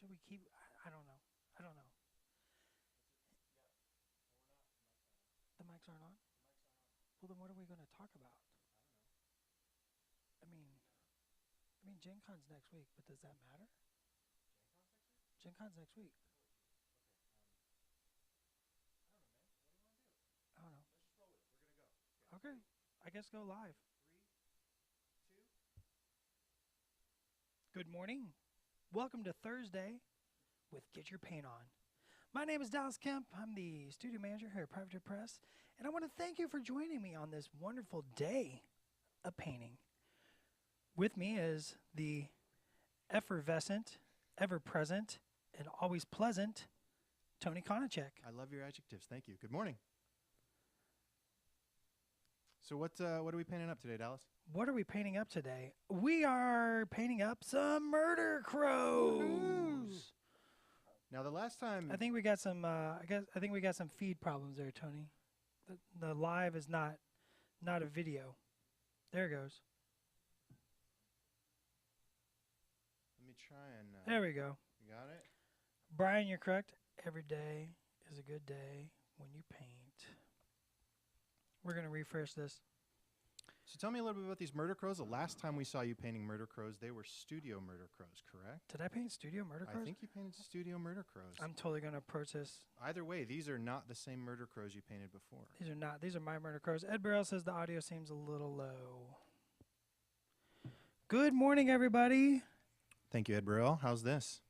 should we keep? I don't know. I don't know. The mics aren't on. Well, then what are we going to talk about? I mean, Gen Con's next week, but does that matter? Gen Con's next week. I don't know. Okay, I guess go live. Good morning. Welcome to Thursday with Get Your Paint On. My name is Dallas Kemp. I'm the studio manager here at Private Press, and I want to thank you for joining me on this wonderful day of painting. With me is the effervescent, ever-present, and always pleasant Tony Konachek. I love your adjectives. Thank you. Good morning. So what are we painting up today, Dallas? What are we painting up today? We are painting up some murder crows. Woo-hoo. Now the last time I think we got some. I think we got some feed problems there, Tony. The live is not a video. There it goes. let me try and There we go. you got it? Brian, you're correct. Every day is a good day when you paint. We're gonna refresh this. So tell me a little bit about these murder crows. The last time we saw you painting murder crows, they were studio murder crows, correct? Did I paint studio murder crows? I think you painted studio murder crows. I'm totally gonna approach this. Either way, these are not the same murder crows you painted before. These are not. These are my murder crows. Ed Burrell says the audio seems a little low. Good morning, everybody. Thank you, Ed Burrell. How's this?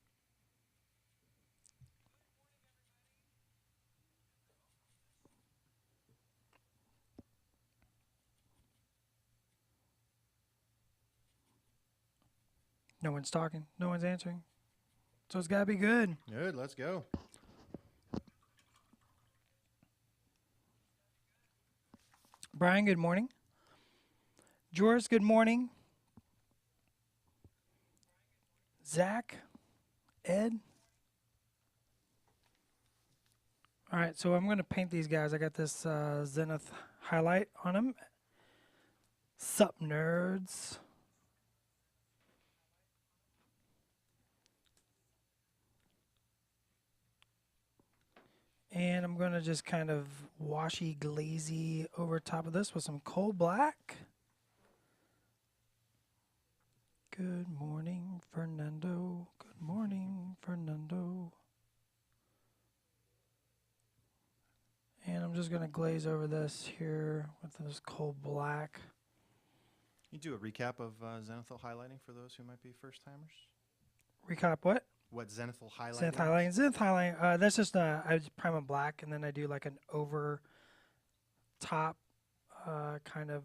No one's talking. No one's answering. So it's gotta be good. Good, let's go. Brian, good morning. George, good morning. Zach, Ed. All right, so I'm going to paint these guys. I got this Zenith highlight on them. Sup, nerds. And I'm going to just kind of washy, glazy over top of this with some coal black. Good morning, Fernando. Good morning, Fernando. And I'm just going to glaze over this here with this coal black. You do a recap of zenithal highlighting for those who might be first timers? Recap what? What zenithal highlighting? Zenith highlighting. Zenith highlighting. That's just I just prime a black, and then I do like an over top kind of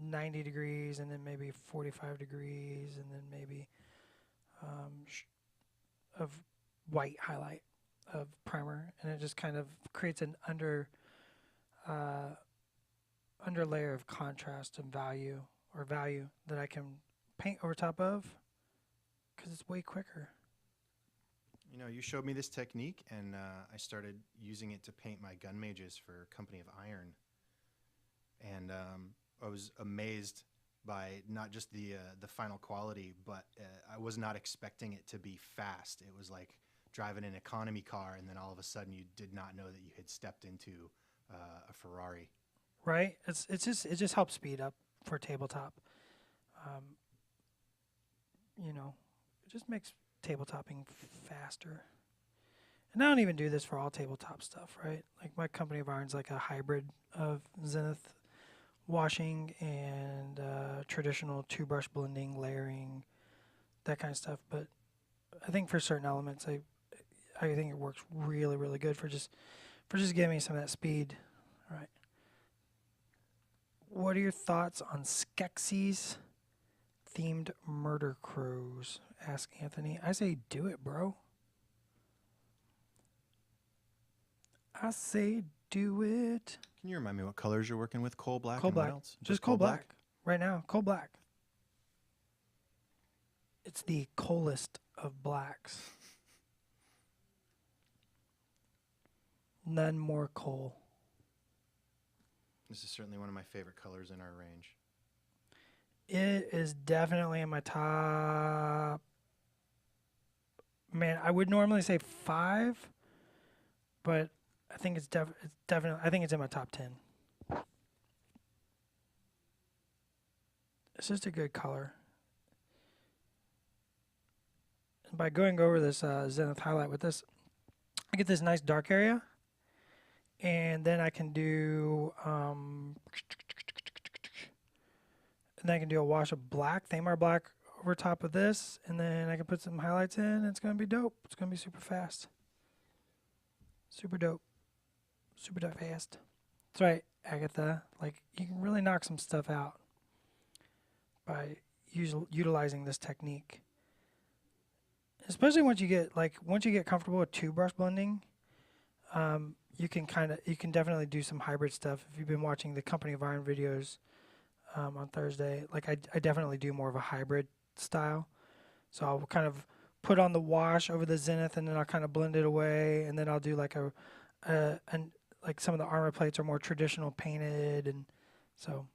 90 degrees, and then maybe 45 degrees, and then maybe of white highlight of primer, and it just kind of creates an under layer of contrast and value that I can paint over top of because it's way quicker. You know, you showed me this technique, and I started using it to paint my gun mages for Company of Iron. And I was amazed by not just the final quality, but I was not expecting it to be fast. It was like driving an economy car, and then all of a sudden you did not know that you had stepped into a Ferrari. Right? It just helps speed up for tabletop. You know, it just makes tabletopping faster. And I don't even do this for all tabletop stuff, right? Like my Company of Iron's like a hybrid of Zenith washing and traditional two brush blending, layering, that kind of stuff. But I think for certain elements, I think it works really, really good for just giving me some of that speed. All right. What are your thoughts on Skeksis themed murder crows? Ask Anthony. I say do it, bro. I say do it. Can you remind me what colors you're working with? Coal black Coal and black. what else? Just coal black. Right now, coal black. It's the coalest of blacks. None more coal. This is certainly one of my favorite colors in our range. It is definitely in my top Man, I would normally say 5, but I think it's definitely, I think it's in my top 10. It's just a good color. And by going over this Zenith highlight with this, I get this nice dark area, and then I can do a wash of black, Thamar black over top of this, and then I can put some highlights in, and it's gonna be dope. It's gonna be super fast. Super dope. Super dope fast. That's right, Agatha. Like, you can really knock some stuff out by utilizing this technique. Especially once you get comfortable with 2-brush blending, you can definitely do some hybrid stuff. If you've been watching the Company of Iron videos on Thursday, like I definitely do more of a hybrid style. So I'll kind of put on the wash over the Zenith, and then I'll kind of blend it away, and then I'll do like like some of the armor plates are more traditional painted, and so.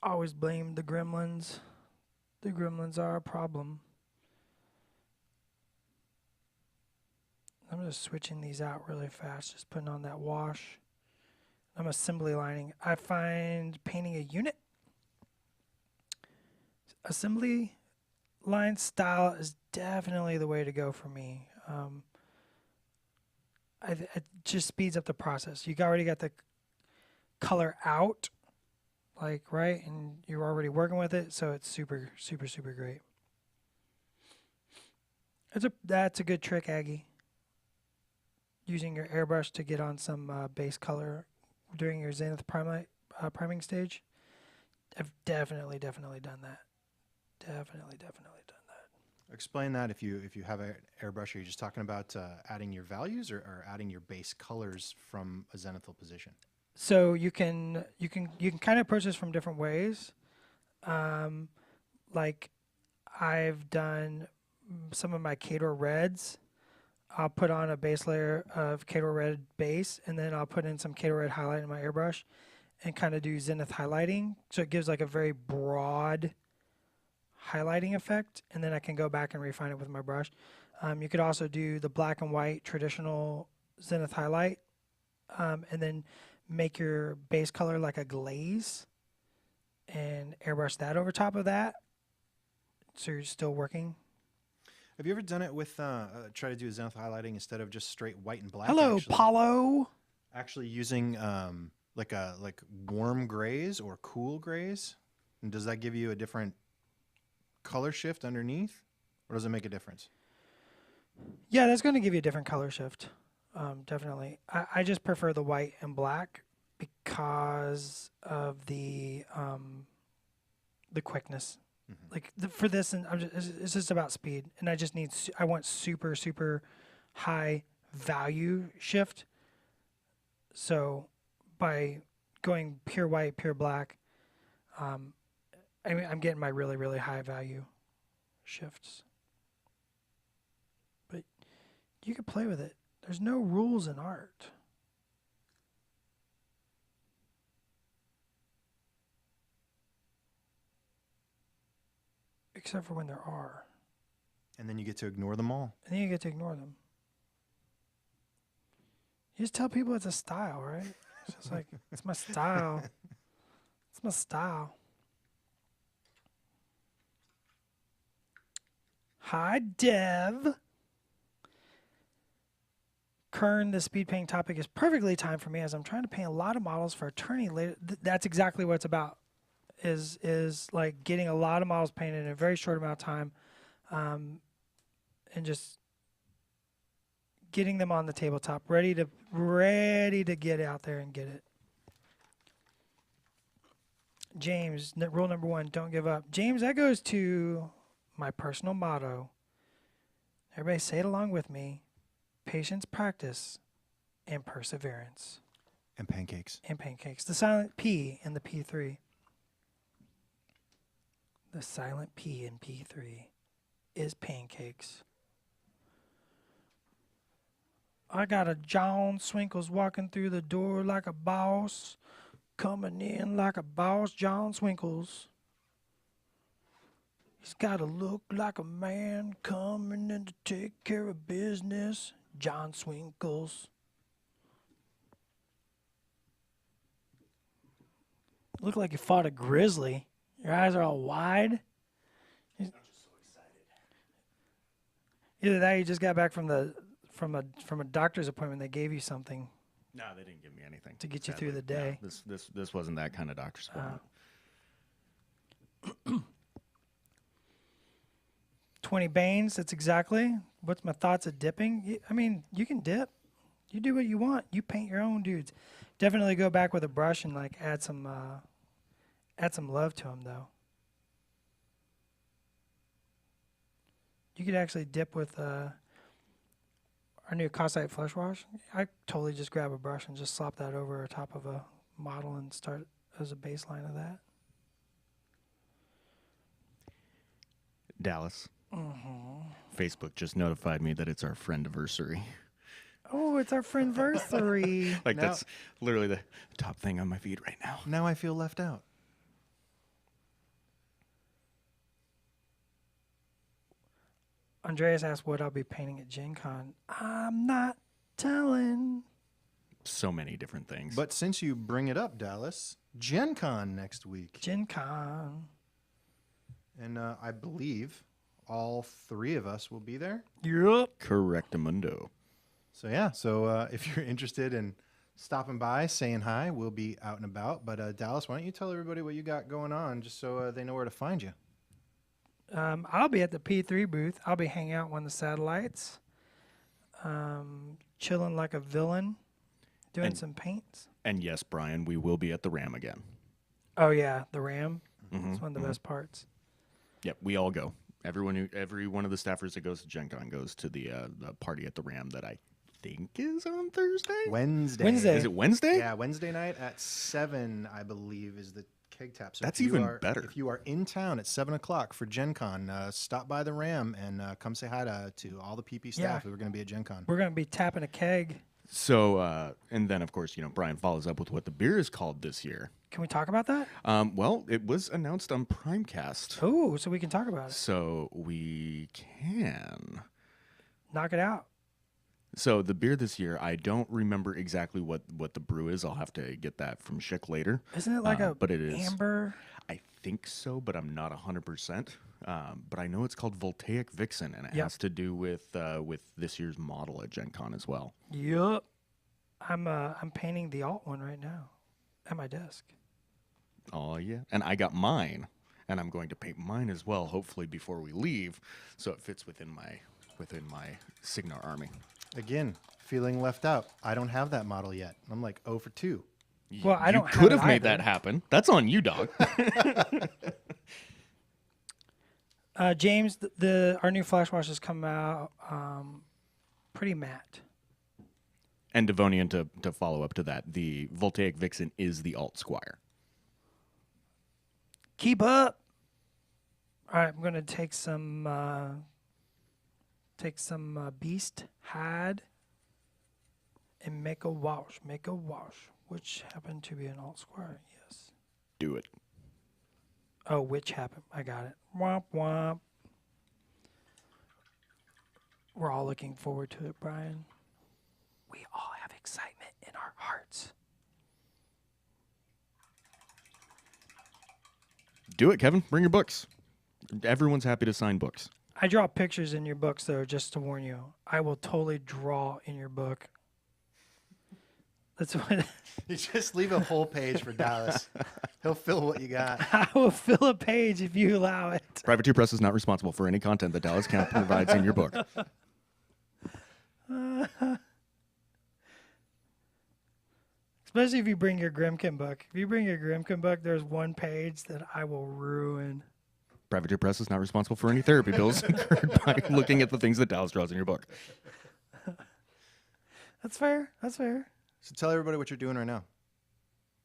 Always blame the gremlins. The gremlins are a problem. I'm just switching these out really fast, just putting on that wash. I'm assembly lining. I find painting a unit, assembly line style is definitely the way to go for me. It just speeds up the process. You already got the color out, like, right, and you're already working with it, so it's super, super, super great. That's a good trick, Aggie. Using your airbrush to get on some base color during your Zenith priming stage. I've definitely done that. Definitely done that. Explain that if you have an airbrush. Are you just talking about adding your values or adding your base colors from a zenithal position? So you can kind of approach this from different ways. Like I've done some of my Khador reds. I'll put on a base layer of Khador red base, and then I'll put in some Khador red highlight in my airbrush and kind of do zenith highlighting. So it gives like a very broad highlighting effect, and then I can go back and refine it with my brush. You could also do the black and white traditional zenith highlight, and then make your base color like a glaze and airbrush that over top of that, so you're still working. Have you ever done it with try to do a zenith highlighting instead of just straight white and black? Hello, Paulo. Actually using like warm grays or cool grays, and does that give you a different color shift underneath, or does it make a difference? Yeah, that's going to give you a different color shift. Definitely. I just prefer the white and black because of the quickness. Mm-hmm. Like for this, and it's just about speed, and I want super, super high value shift. So by going pure white, pure black, I'm getting my really, really high value shifts. But you can play with it. There's no rules in art. Except for when there are. And then you get to ignore them all. And then you get to ignore them. You just tell people it's a style, right? It's just like, it's my style. It's my style. Hi, Dev. Kern, the speed painting topic is perfectly timed for me as I'm trying to paint a lot of models for attorney later. That's exactly what it's about. Is like getting a lot of models painted in a very short amount of time, and just getting them on the tabletop, ready to get out there and get it. James, rule number 1: don't give up. James, that goes to my personal motto. Everybody say it along with me: patience, practice, and perseverance. And pancakes. And pancakes. The silent P in the P3. The silent P in P3 is pancakes. I got a John Swinkles walking through the door like a boss. coming in like a boss, John Swinkles. He's got to look like a man coming in to take care of business, John Swinkles. Look like you fought a grizzly. Your eyes are all wide. I'm just so excited. Either that, or you just got back from a doctor's appointment. They gave you something No, they didn't give me anything to get you sadly. through the day. No, this wasn't that kind of doctor's appointment. 20 Banes, that's exactly. What's my thoughts of dipping? I mean, you can dip. You do what you want. You paint your own dudes. Definitely go back with a brush and like add some love to them though. You could actually dip with our new Cosite flush wash. I totally just grab a brush and just slop that over top of a model and start as a baseline of that. Dallas. Facebook just notified me that it's our friend-iversary. Oh, it's our friend-versary. Like Now- that's literally the top thing on my feed right now. Now I feel left out. Andreas asked what I'll be painting at Gen Con. I'm not telling. So many different things. But since you bring it up, Dallas, Gen Con next week. Gen Con. And I believe all three of us will be there. Yup. Correctamundo. So, yeah. So if you're interested in stopping by, saying hi, we'll be out and about. But, Dallas, why don't you tell everybody what you got going on just so they know where to find you? I'll be at the P3 booth. I'll be hanging out on one of the satellites. Chilling like a villain. Doing And- some paints. And yes, Brian, we will be at the Ram again. Oh, yeah. The Ram. Mhm, It's one of the best parts. Yep, we all go. Every one of the staffers that goes to Gen Con goes to the party at the Ram that I think is on Thursday. Wednesday. Wednesday. Is it Wednesday? Yeah, Wednesday night at 7, I believe, is the keg tap. So That's if you even are- better. If you are in town at 7 o'clock for Gen Con, stop by the Ram and come say hi to all the PP staff Yeah. who are going to be at Gen Con. We're going to be tapping a keg. So, and then of course, Brian follows up with what the beer is called this year. Can we talk about that? Well, it was announced on Primecast, Oh, so we can talk about it. so we can. Knock it out. So the beer this year, I don't remember exactly what the brew is. I'll have to get that from Schick later. Isn't it like a but it is. amber? I think so, but I'm not 100%. But I know it's called Voltaic Vixen, and it Yep. has to do with this year's model at Gen Con as well. Yup. I'm painting the alt one right now at my desk. Oh yeah, and I got mine, and I'm going to paint mine as well. Hopefully before we leave, so it fits within my Signar army. Again, feeling left out. I don't have that model yet. I'm like 0 for 2. Well, I You don't have could it have made either. that happen. That's on you, dog. James, our new flash wash has come out pretty matte. And Devonian, to follow up to that, the Voltaic Vixen is the Alt Squire. Keep up. All right, I'm gonna take some beast hide and make a wash. Make a wash, which happened to be an alt square. Yes. Do it. Oh, which happened? I got it. Womp womp. We're all looking forward to it, Brian. We all have excitement in our hearts. Do it, Kevin. Bring your books. Everyone's happy to sign books. I draw pictures in your books, though, just to warn you. I will totally draw in your book. That's what You just leave a whole page for Dallas. He'll fill what you got. I will fill a page if you allow it. Privateer Press is not responsible for any content that Dallas Camp provides in your book. Especially if you bring your Grimkin book. If you bring your Grimkin book, there's one page that I will ruin. Privateer Press is not responsible for any therapy bills incurred by looking at the things that Dallas draws in your book. That's fair. That's fair. So tell everybody what you're doing right now.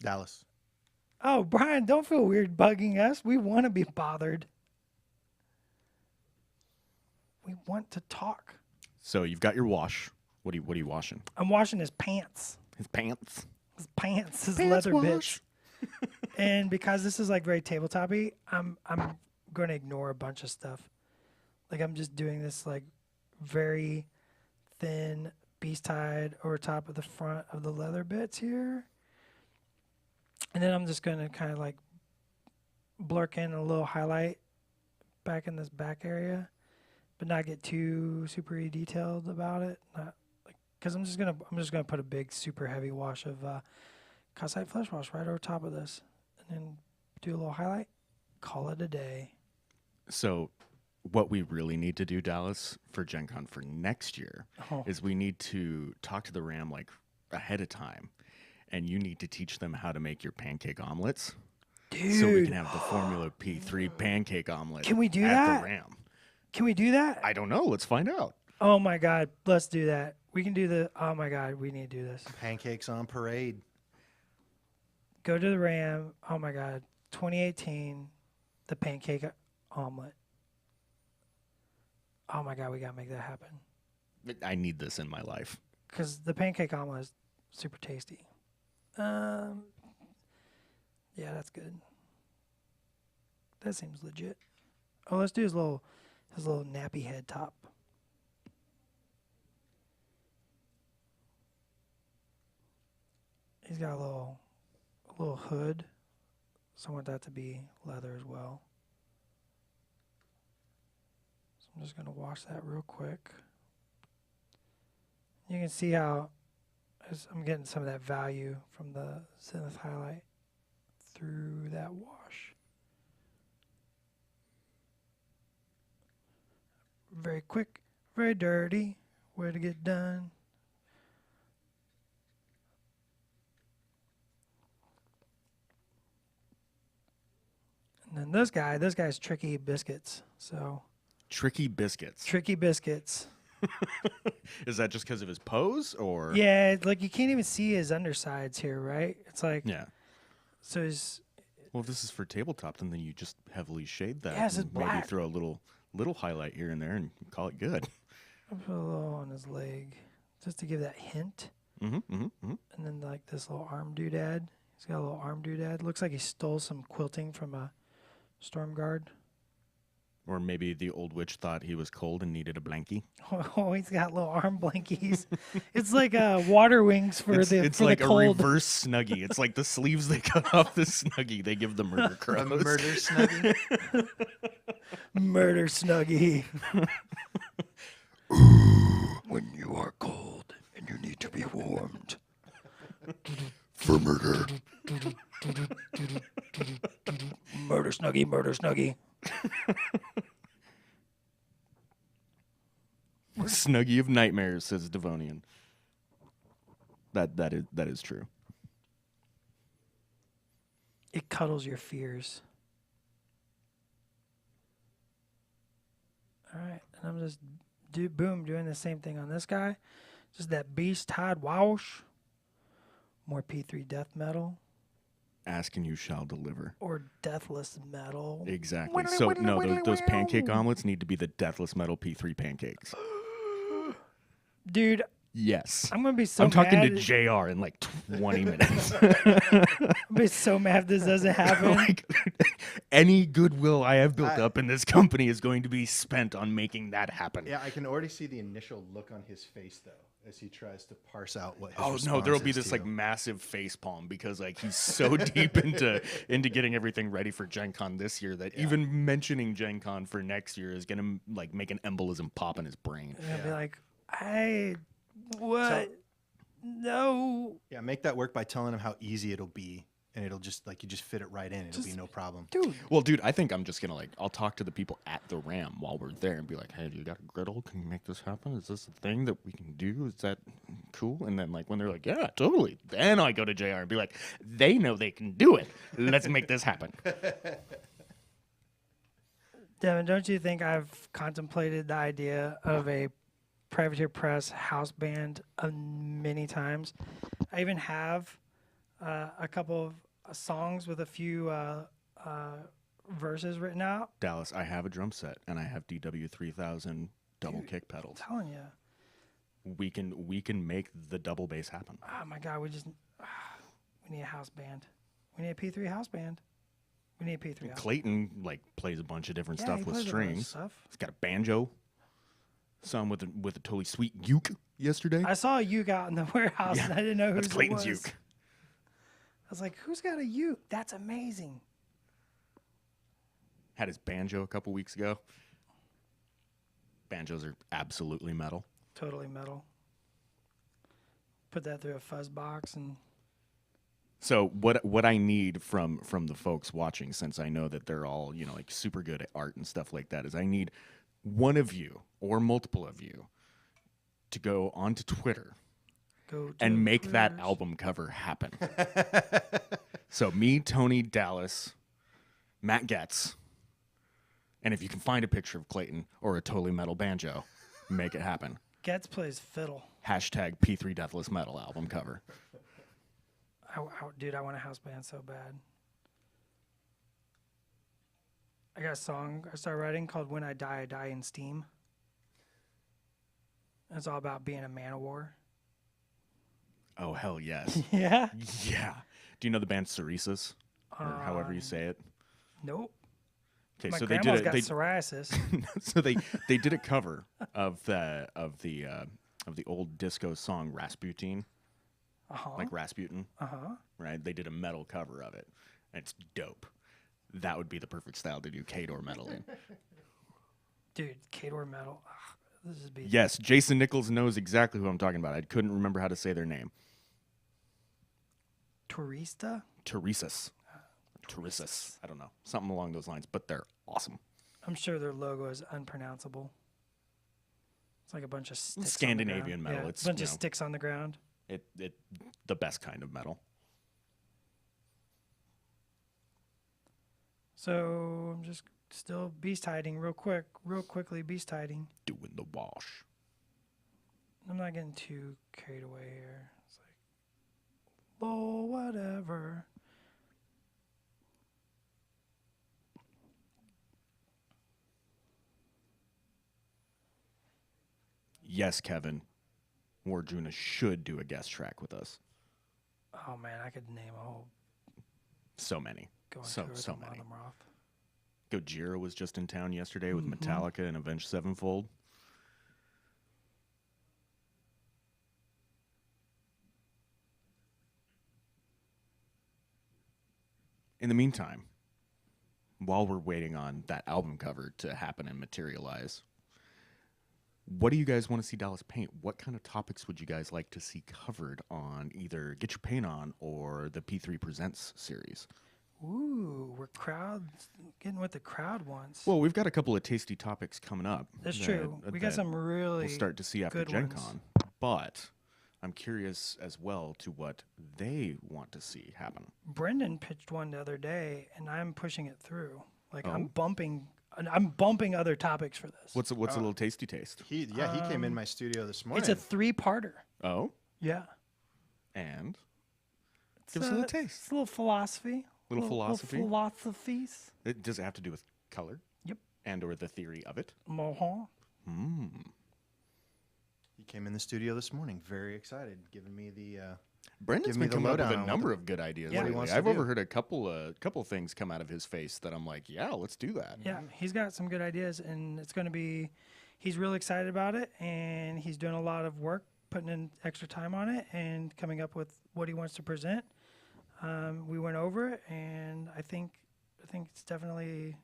Dallas. Oh, Brian, don't feel weird bugging us. We want to be bothered. We want to talk. So you've got your wash. What are you washing? I'm washing his pants. His pants. His pants, his Pants leather wash. bits. And because this is like very tabletop-y, I'm going to ignore a bunch of stuff. Like I'm just doing this like very thin beast hide over top of the front of the leather bits here. And then I'm just going to kind of like blurk in a little highlight back in this back area, but not get too super detailed about it. Not like, cause I'm just gonna put a big super heavy wash of calcite flesh wash right over top of this, and then do a little highlight. Call it a day. So, what we really need to do, Dallas, for Gen Con for next year Oh. is we need to talk to the Ram like ahead of time, and you need to teach them how to make your pancake omelets. Dude, So we can have the Formula P3 pancake omelet. Can we do at that? the Ram? can we do that? I don't know. Let's find out. Oh my God, let's do that. We can do the. Oh my God, we need to do this. Pancakes on parade. Go to the Ram. Oh my God, 2018, the pancake omelet. Oh my God, we gotta make that happen. I need this in my life. Because the pancake omelet is super tasty. Yeah, that's good. That seems legit. Oh, let's do his little nappy head top. He's got a little hood, so I want that to be leather as well. So I'm just gonna wash that real quick. You can see how I'm getting some of that value from the Zenith highlight through that wash. Very quick, very dirty way to get done. And then this guy's Tricky Biscuits. So Tricky Biscuits. Tricky Biscuits. Is that just because of his pose, or? Yeah, like you can't even see his undersides here, right? It's like, Yeah. so his, Well, if this is for tabletop, then you just heavily shade that. Yeah, it's and just maybe black. throw a little highlight here and there and call it good. I'll put a little on his leg just to give that hint. Mm-hmm, mm-hmm, mm-hmm. And then like this little arm doodad. He's got a little arm doodad. Looks like he stole some quilting from a storm guard. Or maybe the old witch thought he was cold and needed a blankie. Oh, he's got little arm blankies. It's like water wings for It's the like a cold. reverse Snuggie. It's like the sleeves they cut off the Snuggie. They give the murder A crows. murder snuggie. Murder snuggie. When you are cold and you need to be warmed. For murder. Murder snuggie, murder snuggie. Snuggie of nightmares, says Devonian. That is true. It cuddles your fears. All right, and I'm just doing the same thing on this guy. Just that beast hide wash. More P3 death metal Ask and you shall deliver. or deathless metal. Exactly. So no, those pancake omelets need to be the Deathless Metal P3 pancakes. Dude, Yes. I'm gonna be so I'm talking mad. to JR in like 20 minutes. I'm gonna be so mad if this doesn't happen. Like, any goodwill I have built up in this company is going to be spent on making that happen. Yeah, I can already see the initial look on his face though, as he tries to parse out what his Oh no, response there'll be is this to like you. massive face palm because like he's so deep into getting everything ready for Gen Con this year that even mentioning Gen Con for next year is gonna like make an embolism pop in his brain. And I'll be like, what? No. Yeah, make that work by telling him how easy it'll be, and it'll just like you just fit it right in. It'll be no problem. Dude, Well, dude, I think I'm just gonna I'll talk to the people at the Ram while we're there and be like, hey, do you got a griddle? Can you make this happen? Is this a thing that we can do? Is that cool? And then like when they're like, yeah, totally. Then I go to JR and be like, they know they can do it. Let's make this happen. Devin, don't you think I've contemplated the idea of a Privateer Press house band many times? I even have a couple of songs with a few verses written out. Dallas, I have a drum set and I have DW3000 double kick pedals. I'm telling you. We can make the double bass happen. Oh my God, we need a house band. We need a P3 house band. We need a P3 house. Clayton like plays a bunch of different Yeah, stuff he with plays a bunch of strings. stuff. He's got a banjo. Saw him with a totally sweet uke yesterday. I saw a uke out in the warehouse, and I didn't know whose That's Clayton's it was. uke. I was like, "Who's got a uke? That's amazing." Had his banjo a couple weeks ago. Banjos are absolutely metal. Totally metal. Put that through a fuzz box and So what I need from the folks watching, since I know that they're all, you know, like super good at art and stuff like that, is I need one of you or multiple of you to go onto Twitter go to and make that Twitters. album cover happen. So me, Tony, Dallas, Matt Getz, and if you can find a picture of Clayton or a totally metal banjo, make it happen. Getz plays fiddle. Hashtag P3 Deathless Metal album cover. Dude, I want a house band so bad. I got a song I started writing called "When I Die in Steam." It's all about being a man of war. Oh, hell yes. Yeah. Yeah. Do you know the band Ceresis? Or however you say it? Nope. Okay, My so they grandma's did got it. psoriasis. So they did a cover of the old disco song Rasputin, like Rasputin, right? They did a metal cover of it, and it's dope. That would be the perfect style to do Kador metal in. Dude, Kador metal. Ugh, this is be Yes, Jason Nichols knows exactly who I'm talking about. I couldn't remember how to say their name. Turista. Teresis. Teresis. I don't know. Something along those lines, but they're awesome. I'm sure their logo is unpronounceable. It's like a bunch of sticks. Scandinavian on the ground. metal. Yeah, It's, a bunch you of know, sticks on the ground. It the best kind of metal. So I'm just still beast hiding real quickly beast hiding. Doing the wash. I'm not getting too carried away here. It's like, lol, whatever. Yes, Kevin. Warjuna should do a guest track with us. Oh man, I could name a whole So many. going So through many. them Roth. Gojira was just in town yesterday with Metallica and Avenged Sevenfold. In the meantime, while we're waiting on that album cover to happen and materialize, what do you guys want to see Dallas paint? What kind of topics would you guys like to see covered on either Get Your Paint On or the P3 Presents series? Ooh, we're getting what the crowd wants. Well, we've got a couple of tasty topics coming up. That's true. We got some really we'll start to see after good Gen ones. Con. But I'm curious as well to what they want to see happen. Brendan pitched one the other day, and I'm pushing it through. Like Oh? I'm bumping other topics for this. What's a little tasty taste? He came in my studio this morning. It's a 3-parter. Oh, Yeah. and It's give us a little taste. It's a little philosophy. Little philosophy? Little philosophies. Does it have to do with color? Yep. And or the theory of it? Uh-huh. He came in the studio this morning, very excited, giving me the. Brendan's Give me been the coming up with lowdown a on number of good ideas Yeah. What he lately. wants to I've do. overheard a couple things come out of his face that I'm like, yeah, let's do that. Yeah, he's got some good ideas, and it's going to be. He's really excited about it, and he's doing a lot of work, putting in extra time on it, and coming up with what he wants to present. We went over it, and I think it's definitely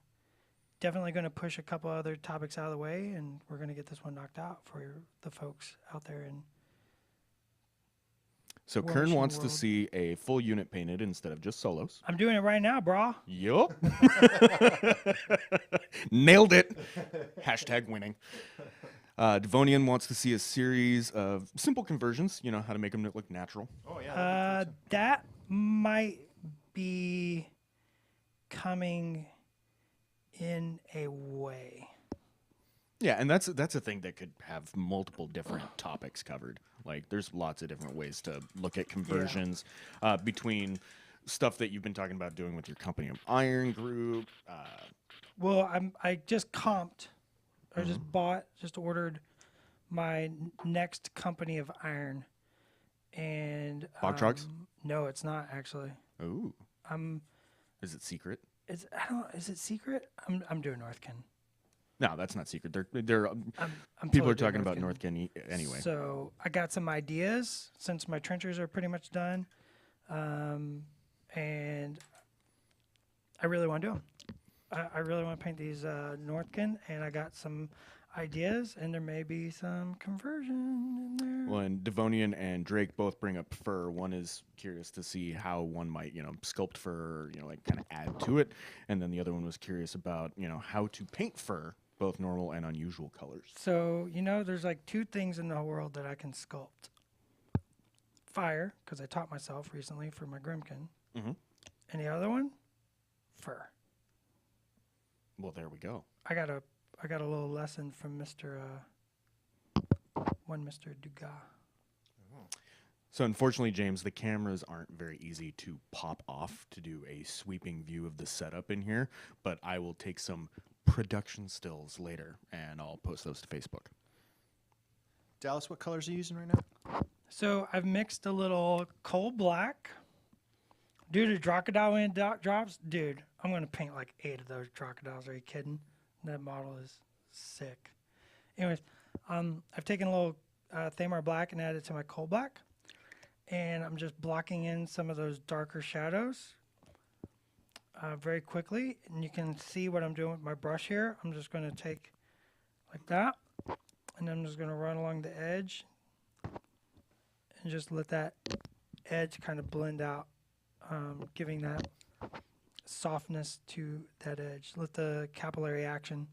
going to push a couple other topics out of the way, and we're going to get this one knocked out for the folks out there. And So War Kern Machine wants to World. see a full unit painted instead of just solos. I'm doing it right now, brah. Yup. Nailed it. Hashtag winning. Devonian wants to see a series of simple conversions, you know, how to make them look natural. Oh yeah. That might be coming in a way. Yeah, and that's a thing that could have multiple different topics covered. Like, there's lots of different ways to look at conversions between stuff that you've been talking about doing with your company of Iron Group. Well, I just comped, or just ordered my next company of iron, and Bog trucks? No, it's not actually. Ooh, Is it secret? Is it secret? I'm doing Northkin. No, that's not secret. They're I'm people totally are talking doing about Northkin. Northkin anyway. So I got some ideas since my trenchers are pretty much done, and I really want to do them. I really want to paint these Northkin, and I got some ideas, and there may be some conversion in there. Well, and Devonian and Drake both bring up fur. One is curious to see how one might, sculpt fur, like kind of add to it. And then the other one was curious about, how to paint fur, both normal and unusual colors. So, there's like two things in the whole world that I can sculpt. Fire, because I taught myself recently for my Grimkin. Mhm. And the other one, fur. Well, there we go. I got a little lesson from Mr. Dugas. So unfortunately, James, the cameras aren't very easy to pop off to do a sweeping view of the setup in here, but I will take some production stills later and I'll post those to Facebook. Dallas, what colors are you using right now? So I've mixed a little coal black. Dude, a crocodile when it drops, dude, I'm going to paint like 8 of those crocodiles. Are you kidding? That model is sick. Anyways, I've taken a little Thamar black and added it to my coal black. And I'm just blocking in some of those darker shadows very quickly. And you can see what I'm doing with my brush here. I'm just going to take like that. And I'm just going to run along the edge. And just let that edge kind of blend out. Giving that softness to that edge. Let the capillary action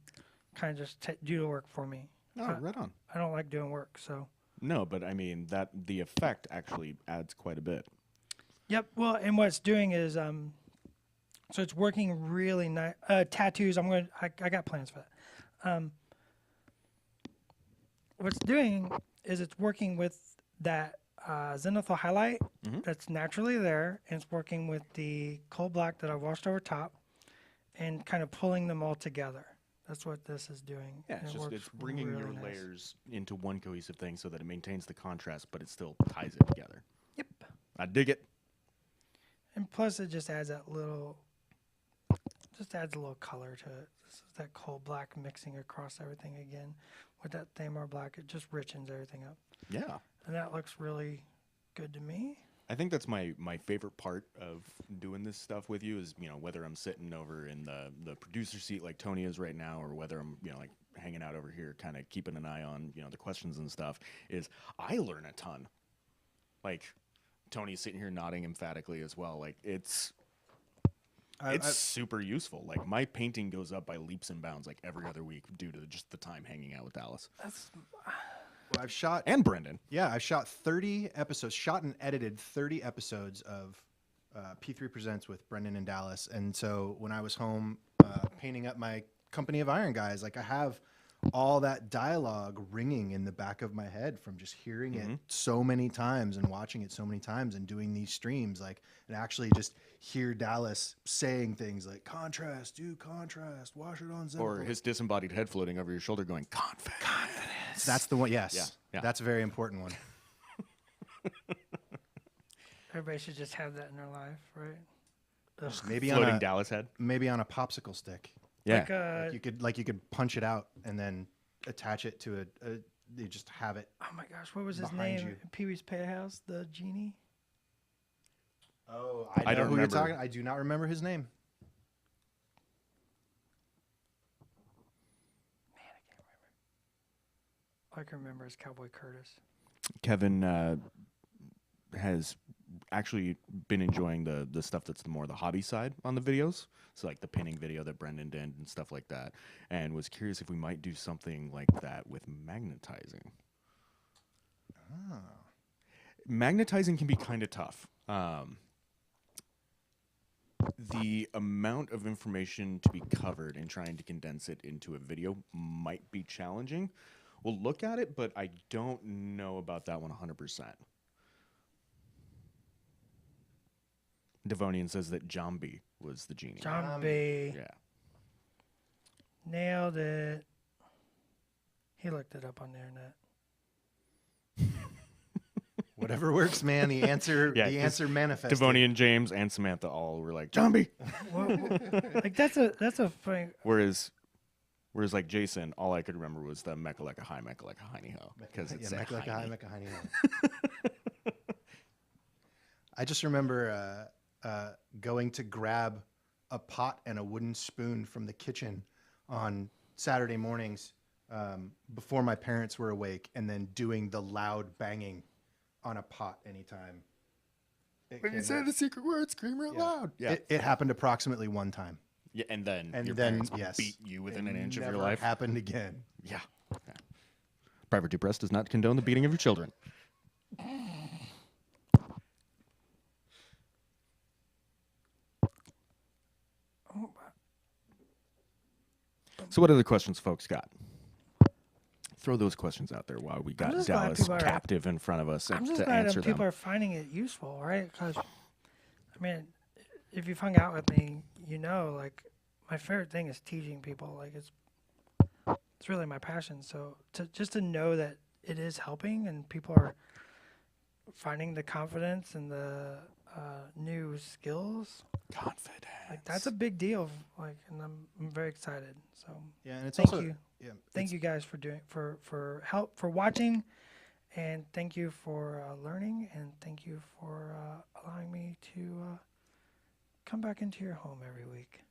kind of just do the work for me. Oh, right on. I don't like doing work, so. No, but I mean that the effect actually adds quite a bit. Yep. Well, and what it's doing is, so it's working really nice. Tattoos. I got plans for that. What it's doing is it's working with that zenithal highlight that's naturally there, and it's working with the coal black that I've washed over top, and kind of pulling them all together. That's what this is doing. Yeah, and it's bringing really your nice. layers into one cohesive thing so that it maintains the contrast, but it still ties it together. Yep. I dig it. And plus, it just adds a little color to it. This is that coal black mixing across everything again with that Thamar black. It just richens everything up. Yeah. And that looks really good to me. I think that's my favorite part of doing this stuff with you is, whether I'm sitting over in the producer seat like Tony is right now, or whether I'm, like hanging out over here kind of keeping an eye on, the questions and stuff, is I learn a ton. Like Tony's sitting here nodding emphatically as well. Like it's super useful. Like my painting goes up by leaps and bounds like every other week due to just the time hanging out with Dallas. Well, I've shot And Brendan. Yeah, I've shot 30 episodes, shot and edited 30 episodes of P3 Presents with Brendan and Dallas. And so when I was home painting up my Company of Iron guys, like I have all that dialogue ringing in the back of my head from just hearing it so many times and watching it so many times and doing these streams, like, and actually just hear Dallas saying things like contrast, do contrast, wash it on zenithal. Or his disembodied head floating over your shoulder going, confidence. That's the one. Yes. Yeah. That's a very important one. Everybody should just have that in their life, right? Ugh. Maybe Floating on a Dallas head. maybe on a popsicle stick. Yeah. Like, You could punch it out and then attach it to you just have it. oh my gosh, what was his behind name? you. Pee Wee's Playhouse, the genie. Oh, I I know don't who remember. you're talking. I do not remember his name. All I can remember is Cowboy Curtis. Kevin has actually been enjoying the stuff that's more the hobby side on the videos. So like the pinning video that Brendan did and stuff like that. And was curious if we might do something like that with magnetizing. Magnetizing can be kind of tough. The amount of information to be covered and trying to condense it into a video might be challenging. We'll look at it, but I don't know about that one 100%. Devonian says that Jambi was the genie. Zombie. Yeah. Nailed it. He looked it up on the internet. Whatever works, man. The answer, Yeah, the 'cause answer manifested. Devonian, James, and Samantha all were like, Zombie! Like that's a funny. Whereas like Jason, all I could remember was the Mecha like a high, Mecha like a hiney ho. Because it's yeah, a Mecha like a high, hiney. Mecha hiney ho. I just remember going to grab a pot and a wooden spoon from the kitchen on Saturday mornings before my parents were awake, and then doing the loud banging on a pot anytime. When you say the secret word, scream real loud. Yeah. It happened approximately one time. Yeah, and then And your then, parents yes, beat you within it an inch of your never life. happened again. Yeah. Private Press does not condone the beating of your children. So what other questions folks got? Throw those questions out there while we got just glad Dallas people are- captive in front of us I'm just to glad answer people them. are finding it useful, right? Because, I mean, if you've hung out with me, you know, like, my favorite thing is teaching people. Like, it's really my passion. So to know that it is helping and people are finding the confidence and the new skills, Confidence. like that's a big deal. Like, and I'm very excited. So Yeah, and it's thank also you. yeah, Thank it's- you guys for doing for help for watching, and thank you for learning, and thank you for allowing me to come back into your home every week.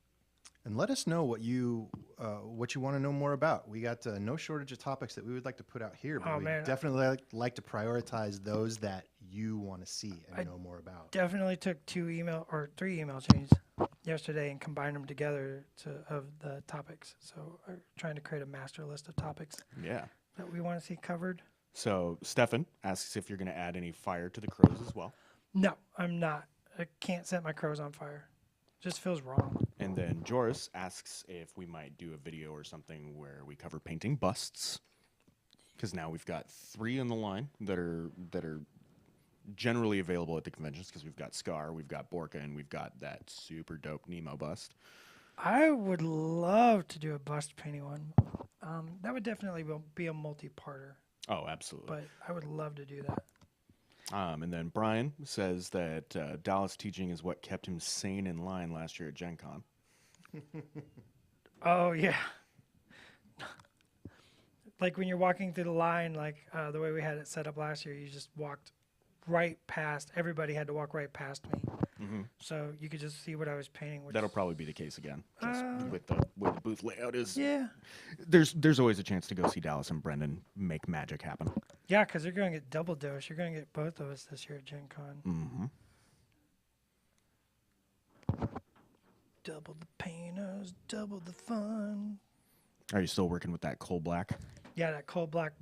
And let us know what you want to know more about. We got no shortage of topics that we would like to put out here, but Oh, we man. definitely like to prioritize those that you want to see and I know more about. Definitely took 3 email chains yesterday and combined them together of the topics. So I'm trying to create a master list of topics Yeah. that we want to see covered. So Stefan asks if you're going to add any fire to the crows as well. No, I'm not. I can't set my crows on fire. Just feels wrong. And then Joris asks if we might do a video or something where we cover painting busts. Because now we've got 3 on the line that are generally available at the conventions. Because we've got Scar, we've got Borka, and we've got that super dope Nemo bust. I would love to do a bust painting one. That would definitely be a multi-parter, Oh, absolutely. but I would love to do that. And then Brian says that Dallas teaching is what kept him sane in line last year at Gen Con. Oh yeah. Like when you're walking through the line, like the way we had it set up last year, you just walked right past. Everybody had to walk right past me, so you could just see what I was painting. Which That'll probably be the case again. Just with the booth layout is. yeah, There's always a chance to go see Dallas and Brendan make magic happen. yeah, because you're going to get double dose. You're going to get both of us this year at Gen Con. Mm-hmm. Double the painters, double the fun. Are you still working with that coal black? Yeah, that coal black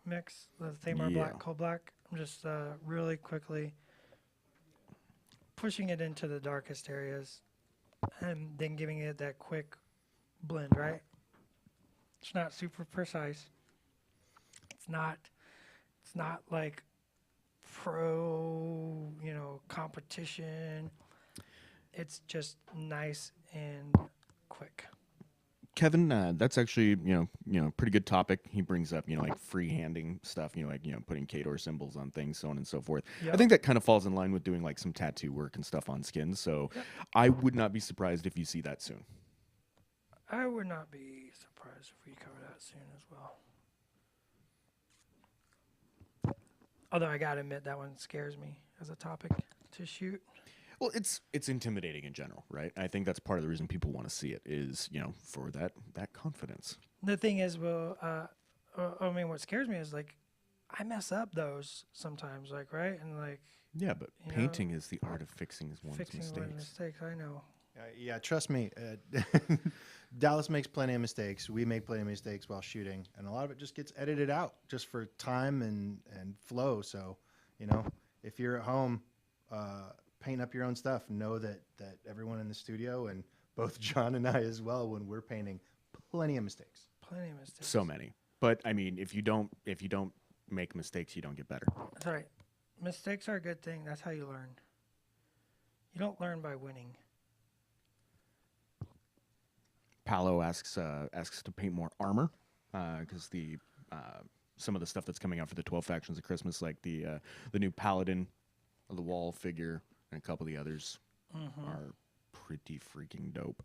mix, the Thamar Yeah. black, coal black. I'm just really quickly pushing it into the darkest areas and then giving it that quick blend, right? It's not super precise. It's not like pro, competition. It's just nice and quick. Kevin, that's actually pretty good topic. He brings up like freehanding stuff, putting Kador symbols on things, so on and so forth. I Yep. think that kind of falls in line with doing like some tattoo work and stuff on skin. So I would not be surprised if you see that soon. I would not be surprised if we cover that soon as well. Although I gotta admit that one scares me as a topic to shoot. Well, it's intimidating in general, right? I think that's part of the reason people want to see it is for that confidence. The thing is, what scares me is like I mess up those sometimes, like right, and like Yeah, but You know, painting is the art of fixing one's fixing my mistakes. mistakes. I know. Yeah, trust me. Dallas makes plenty of mistakes. We make plenty of mistakes while shooting, and a lot of it just gets edited out just for time and flow. So, if you're at home, paint up your own stuff. Know that everyone in the studio and both John and I as well, when we're painting, plenty of mistakes. Plenty of mistakes. So many. But I mean, if you don't make mistakes, you don't get better. That's right. Mistakes are a good thing. That's how you learn. You don't learn by winning. Paolo asks to paint more armor because the some of the stuff that's coming out for the 12 factions of Christmas, like the new Paladin of the Wall figure and a couple of the others are pretty freaking dope.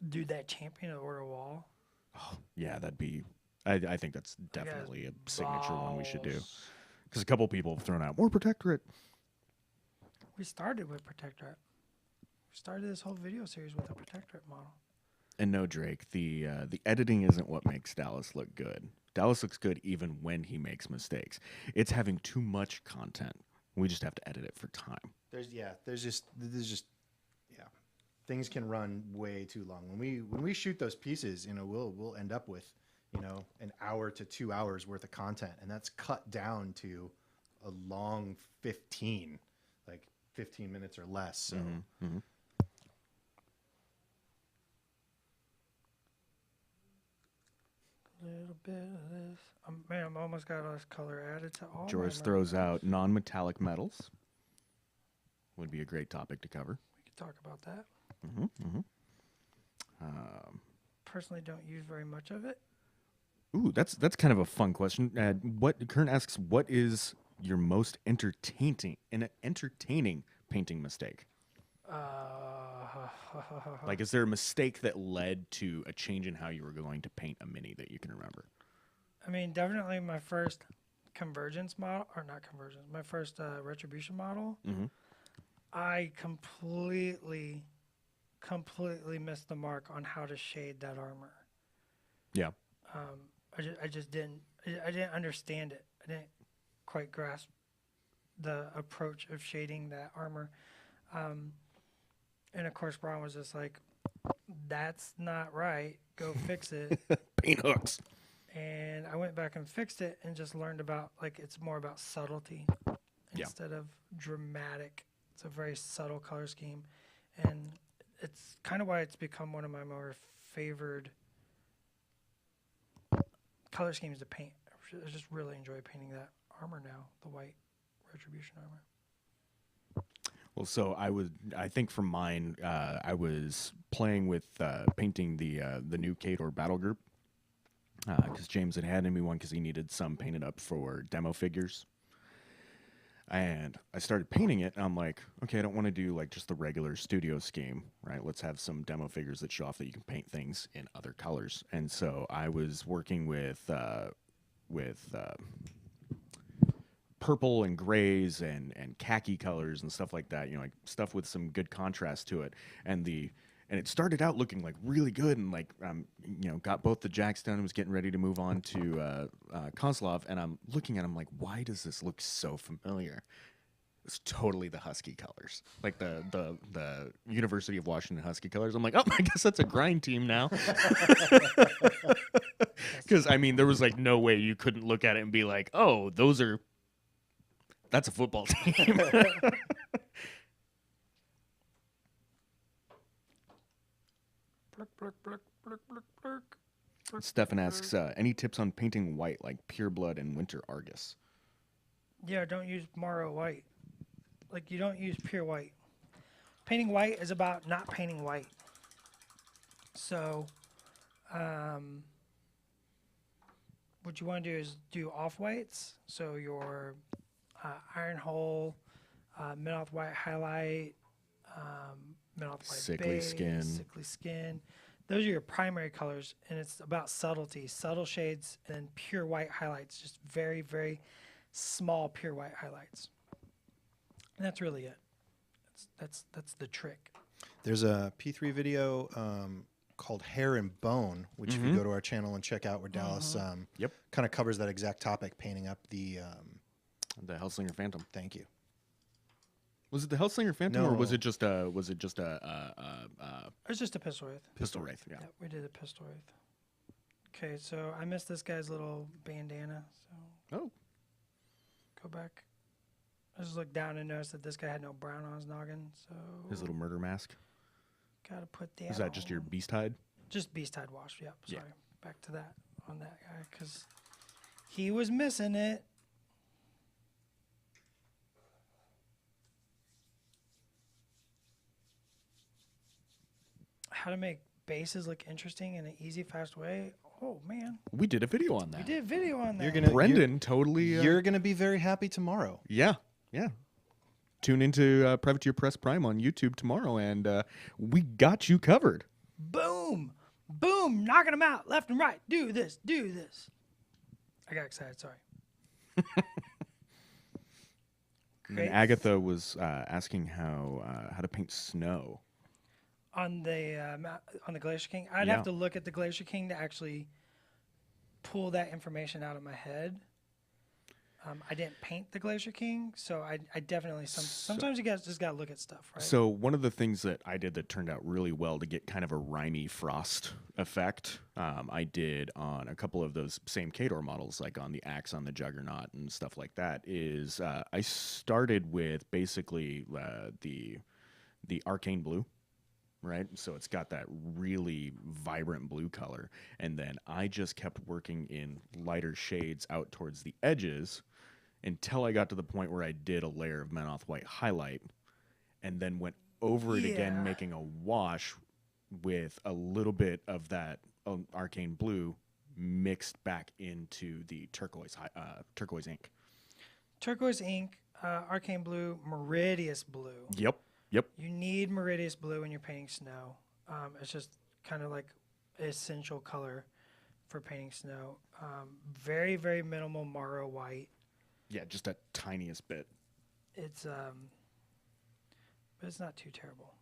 Dude, that Champion of the Order Wall. Yeah, that'd be. I think that's That guy's definitely a signature one we should do. balls. Because a couple people have thrown out more Protectorate. We started with Protectorate. We started this whole video series with a Protectorate model. And no, Drake, the editing isn't what makes Dallas look good. Dallas looks good even when he makes mistakes. It's having too much content. We just have to edit it for time. There's just things can run way too long. When we shoot those pieces, we'll end up with, an hour to 2 hours worth of content, and that's cut down to a long 15 minutes or less. So Little bit of this. Man, I'm almost got all this color added to all. Joyce my throws out non-metallic metals. Would be a great topic to cover. We could talk about that. Personally, don't use very much of it. Ooh, that's kind of a fun question. Kern asks, what is your most entertaining painting mistake? Like, is there a mistake that led to a change in how you were going to paint a mini that you can remember? I mean, definitely my first convergence model, or not convergence, my first retribution model. I completely missed the mark on how to shade that armor. Yeah. I just didn't. I didn't understand it. I didn't quite grasp the approach of shading that armor. And of course, Brian was just like, "That's not right. Go fix it." Paint hooks. And I went back and fixed it and just learned about, it's more about subtlety instead of dramatic. It's a very subtle color scheme. And it's kind of why it's become one of my more favored color schemes to paint. I just really enjoy painting that armor now, the white retribution armor. Well, so I think for mine, I was playing with painting the new Khador battle group because James had handed me one because he needed some painted up for demo figures. And I started painting it, and I'm like, okay, I don't want to do like just the regular studio scheme, right? Let's have some demo figures that show off that you can paint things in other colors. And so I was working with purple and grays and khaki colors and stuff like that, like stuff with some good contrast to it. And it started out looking like really good, and like got both the jacks done and was getting ready to move on to Kozlov, and I'm looking at him like, why does this look so familiar? It's totally the Husky colors, like the University of Washington Husky colors. I'm like, oh, I guess that's a grind team now. Because I mean, there was like no way you couldn't look at it and be like, oh, that's a football team. Stefan asks, any tips on painting white like Pure Blood and Winter Argus? Yeah, don't use Morrow white. Like, you don't use pure white. Painting white is about not painting white. So, what you want to do is do off-whites. So your Iron Hole, Mid-Off White Highlight, Mid-Off White Sickly Base, Skin. Sickly Skin. Those are your primary colors, and it's about subtlety, subtle shades, and then pure white highlights, just very, very small pure white highlights. And that's really it. That's the trick. There's a P3 video called Hair and Bone, which if you go to our channel and check out, where Dallas kind of covers that exact topic, painting up the Hellslinger Phantom. Thank you. Was it the Hellslinger Phantom, or was No. it just a It was just a pistol wraith. Pistol Wraith? Yeah. Yeah, we did a pistol wraith. Okay, so I missed this guy's little bandana. So Oh, go back. I just looked down and noticed that this guy had no brown on his noggin. So his little murder mask. gotta put that. Is that just your on. beast hide? Just beast hide wash? Yep. Yeah. Sorry. Back to that on that guy because he was missing it. How to make bases look interesting in an easy, fast way? Oh man. We did a video on that. We did a video on that. You're gonna Brendan totally. You're gonna be very happy tomorrow. Yeah. Tune into Privateer Press Prime on YouTube tomorrow, and we got you covered. Boom, boom, knocking them out left and right. Do this, do this. I got excited. Sorry. And then Agatha was asking how to paint snow. On the Glacier King. I'd Yeah. have to look at the Glacier King to actually pull that information out of my head. I didn't paint the Glacier King, so I definitely sometimes you guys just gotta look at stuff, right? So one of the things that I did that turned out really well to get kind of a rhymy frost effect, I did on a couple of those same Kador models, like on the Axe, on the Juggernaut, and stuff like that. Is I started with basically the arcane blue. Right, so it's got that really vibrant blue color, and then I just kept working in lighter shades out towards the edges until I got to the point where I did a layer of Menoth White highlight, and then went over it again, Yeah. making a wash with a little bit of that arcane blue mixed back into the turquoise ink. Turquoise ink, arcane blue, Meridius blue. Yep. You need Meridius blue when you're painting snow. It's just kind of like essential color for painting snow. Very, very minimal Morrow white. Yeah, just that tiniest bit. It's but it's not too terrible.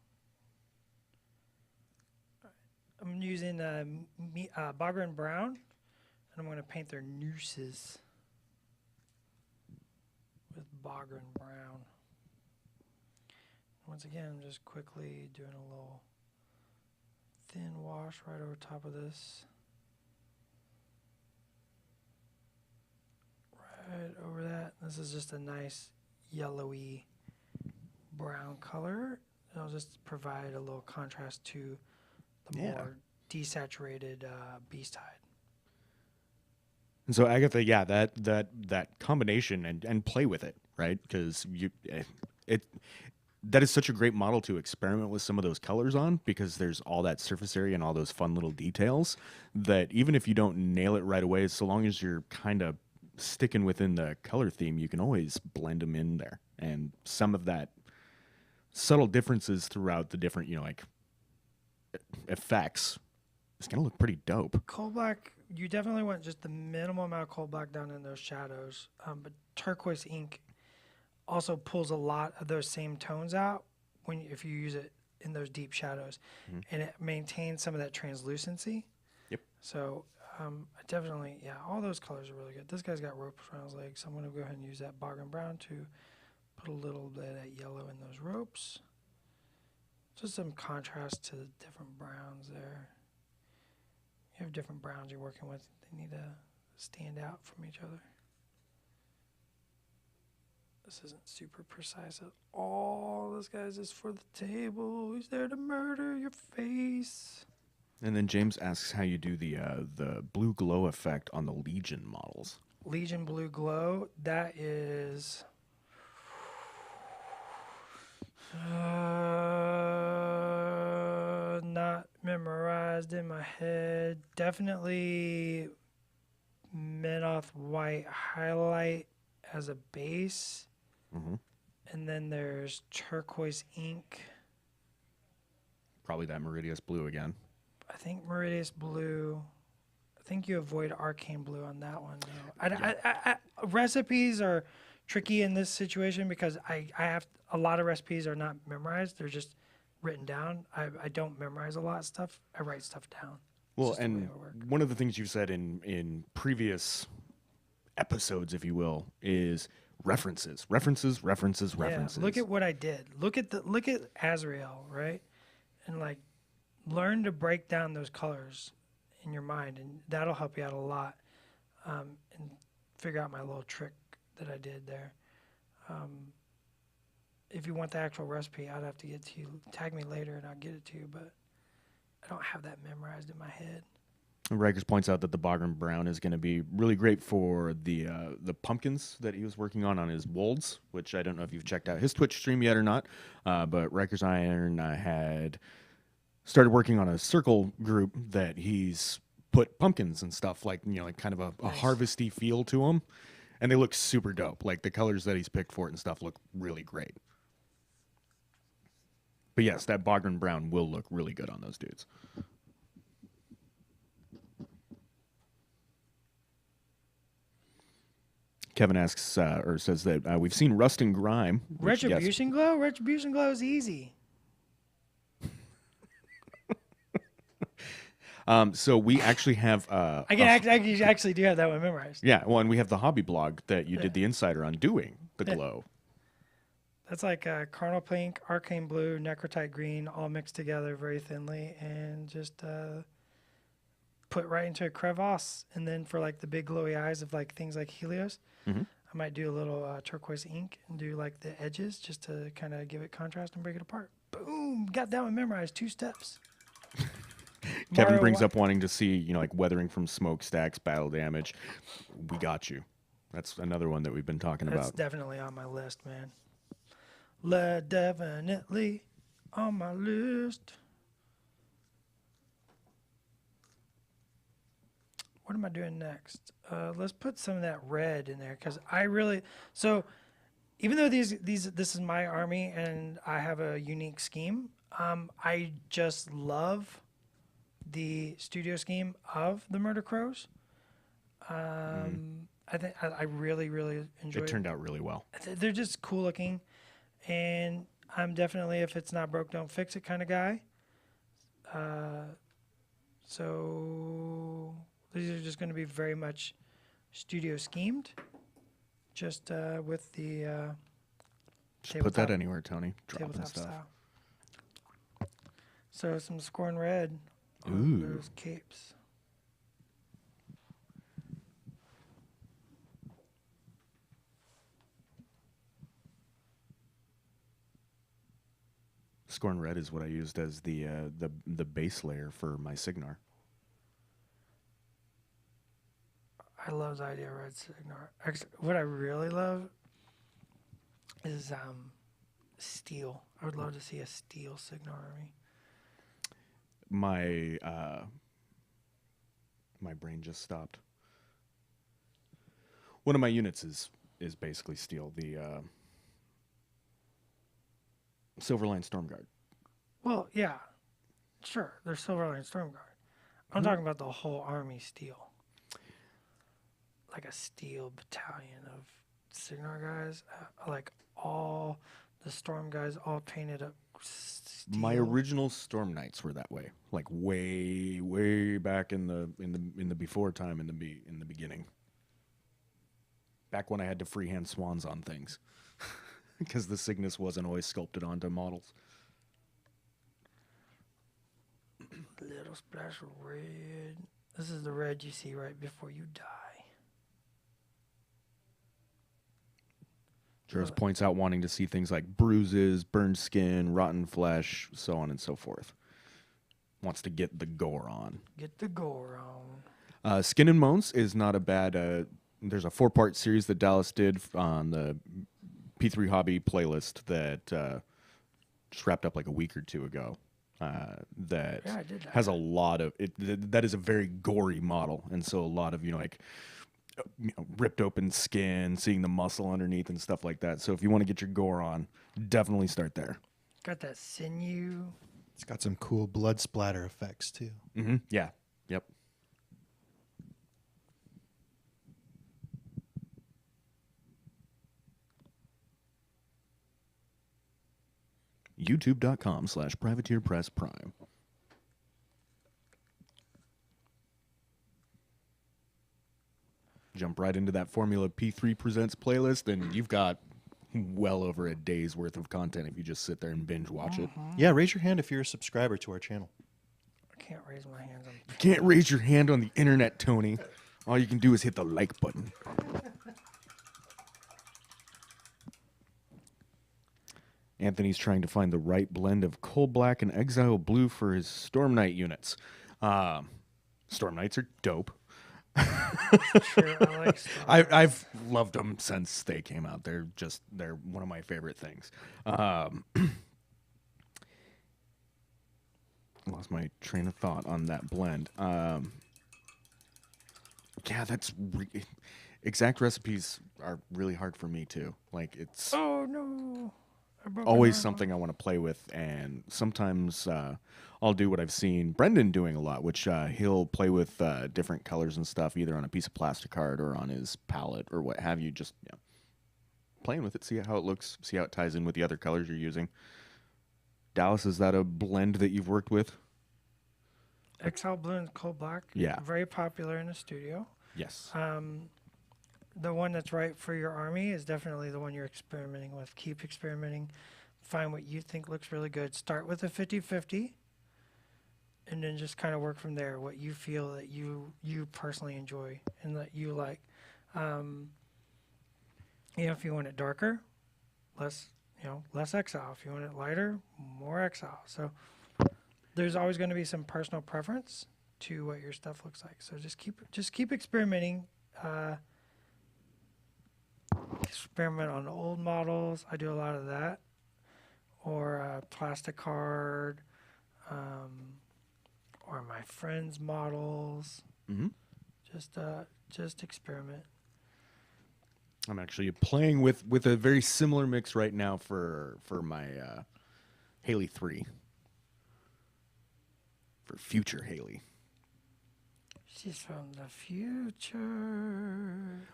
All right. I'm using Bogran Brown, and I'm going to paint their nooses with Bogran Brown. Once again, I'm just quickly doing a little thin wash right over top of this. Right over that. This is just a nice yellowy brown color. It'll just provide a little contrast to the Yeah. more desaturated beast hide. And so Agatha, yeah, that combination and play with it, right? Because that is such a great model to experiment with some of those colors on, because there's all that surface area and all those fun little details that even if you don't nail it right away, so long as you're kind of sticking within the color theme, you can always blend them in there. And some of that subtle differences throughout the different, like effects, it's gonna look pretty dope. Coal black, you definitely want just the minimal amount of coal black down in those shadows. But turquoise ink also pulls a lot of those same tones out if you use it in those deep shadows, and it maintains some of that translucency. Yep. So I definitely, all those colors are really good. This guy's got ropes around his legs, so I'm going to go ahead and use that Bogran Brown to put a little bit of that yellow in those ropes. Just some contrast to the different browns there. You have different browns you're working with. They need to stand out from each other. This isn't super precise at all. This guy's just for the table. He's there to murder your face. And then James asks how you do the blue glow effect on the Legion models. Legion Blue Glow, that is not memorized in my head. Definitely Menoth White highlight as a base. Mm-hmm. And then there's turquoise ink. Probably that Meridius blue again. I think Meridius blue. I think you avoid arcane blue on that one. Though. Recipes are tricky in this situation because I have a lot of recipes are not memorized. They're just written down. I don't memorize a lot of stuff. I write stuff down. Well, just the way and it works. one of the things you've said in previous episodes, if you will, is references. Yeah, look at what I did. Look at Azrael, right? And like learn to break down those colors in your mind, and that'll help you out a lot. And figure out my little trick that I did there. If you want the actual recipe, I'd have to get to you. Tag me later, and I'll get it to you. But I don't have that memorized in my head. Rikers points out that the Bogran Brown is going to be really great for the pumpkins that he was working on his wolds, which I don't know if you've checked out his Twitch stream yet or not, but Rikers Iron had started working on a circle group that he's put pumpkins and stuff like like kind of a Nice. harvesty feel to them, and they look super dope. Like the colors that he's picked for it and stuff look really great. But yes, that Bogren brown will look really good on those dudes. Kevin asks or says that we've seen Rust and Grime. which, yes, Retribution Glow? Retribution Glow is easy. So we actually have I actually do have that one memorized. yeah, well, and we have the hobby blog that you did the insider on doing the Yeah. glow. That's like Carnal Pink, Arcane Blue, Necrotite Green, all mixed together very thinly, and just put right into a crevasse. And then for like the big glowy eyes of like things like Helios, Mhm. I might do a little turquoise ink and do like the edges just to kind of give it contrast and break it apart. Boom! Got that one memorized. 2 steps. Kevin Mario brings Wa- up wanting to see, like weathering from smokestacks, battle damage. We got you. That's another one that we've been talking That's about. definitely on my list, man. Definitely on my list. What am I doing next? Let's put some of that red in there because I really even though this is my army and I have a unique scheme, I just love the studio scheme of the Murder Crows. I think I really enjoy It turned out really well. They're just cool looking, and I'm definitely if it's not broke, don't fix it kind of guy. So these are just going to be very much studio schemed, just with the Just put that tabletop- anywhere, Tony. Dropping tabletop stuff. style. So some scorn red on Ooh. those capes. Scorn red is what I used as the base layer for my Signar. I love the idea of red Signar. What I really love is steel. I would love to see a steel Signar army. My my brain just stopped. One of my units is basically steel. The Silverline Stormguard. Well, yeah, sure. There's Silverline Stormguard. I'm talking about the whole army steel, like a steel battalion of Signar guys, like all the Storm guys, all painted up. Steel. My original Storm Knights were that way, like way back in the before time in the beginning. Back when I had to freehand swans on things, because the Cygnus wasn't always sculpted onto models. Little splash of red. This is the red you see right before you die. Juris points out wanting to see things like bruises, burned skin, rotten flesh, so on and so forth. Wants to get the gore on. Get the gore on. Skin and Moans is not a bad. There's a 4-part series that Dallas did on the P3 Hobby playlist that just wrapped up like a week or two ago. That Yeah, I did that. has a lot of it. That is a very gory model, and so a lot of ripped open skin, seeing the muscle underneath and stuff like that. So if you want to get your gore on, definitely start there. Got that sinew. It's got some cool blood splatter effects too. Mm-hmm. Yeah. Yep. YouTube.com/PrivateerPressPrime. Jump right into that Formula P3 Presents playlist, and you've got well over a day's worth of content if you just sit there and binge watch it. Yeah, raise your hand if you're a subscriber to our channel. I can't raise my hands on. You can't raise your hand on the internet, Tony. All you can do is hit the like button. Anthony's trying to find the right blend of coal black and exile blue for his Storm Knight units. Storm Knights are dope. Sure, I like Storm. I've loved them since they came out. They're one of my favorite things. Lost my train of thought on that blend. Yeah, exact recipes are really hard for me too. Like it's Oh no! I broke always an arm. something I want to play with, and sometimes I'll do what I've seen Brendan doing a lot, which he'll play with different colors and stuff, either on a piece of plastic card or on his palette or what have you. Just playing with it, see how it looks, see how it ties in with the other colors you're using. Dallas, is that a blend that you've worked with? XL Blend Cold Black. Yeah. Very popular in the studio. Yes. The one that's right for your army is definitely the one you're experimenting with. Keep experimenting. Find what you think looks really good. Start with a 50-50 and then just kind of work from there. What you feel that you personally enjoy and that you like. If you want it darker, less XL. If you want it lighter, more XL. So there's always going to be some personal preference to what your stuff looks like. So just keep experimenting. Experiment on old models. I do a lot of that, or plastic card, or my friends' models. Mm-hmm. Just experiment. I'm actually playing with a very similar mix right now for my Haley 3. For future Haley. She's from the future.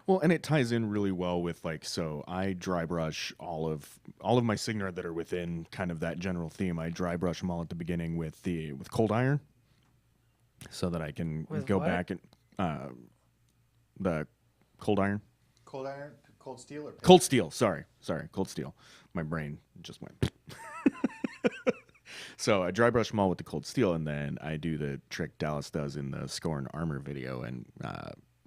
Well, and it ties in really well with so I dry brush all of my Signard that are within kind of that general theme. I dry brush them all at the beginning with cold iron, so that I can With go what? back and the cold iron. Cold iron, cold steel, or Cold steel. Sorry, cold steel. My brain just went. So I dry brush them all with the cold steel, and then I do the trick Dallas does in the Scorn Armor video and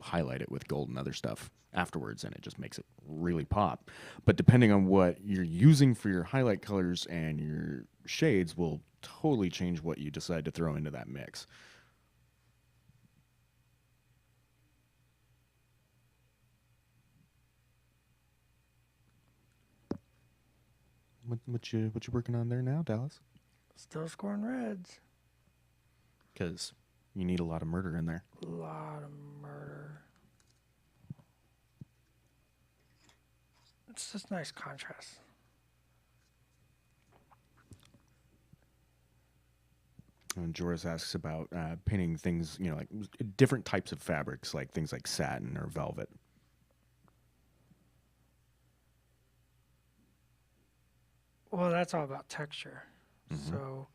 highlight it with gold and other stuff afterwards, and it just makes it really pop. But depending on what you're using for your highlight colors and your shades will totally change what you decide to throw into that mix. What you working on there now, Dallas? Still scoring reds. Because you need a lot of murder in there. A lot of murder. It's just nice contrast. And Joris asks about painting things, like different types of fabrics, like things like satin or velvet. Well, that's all about texture. Mhm. So,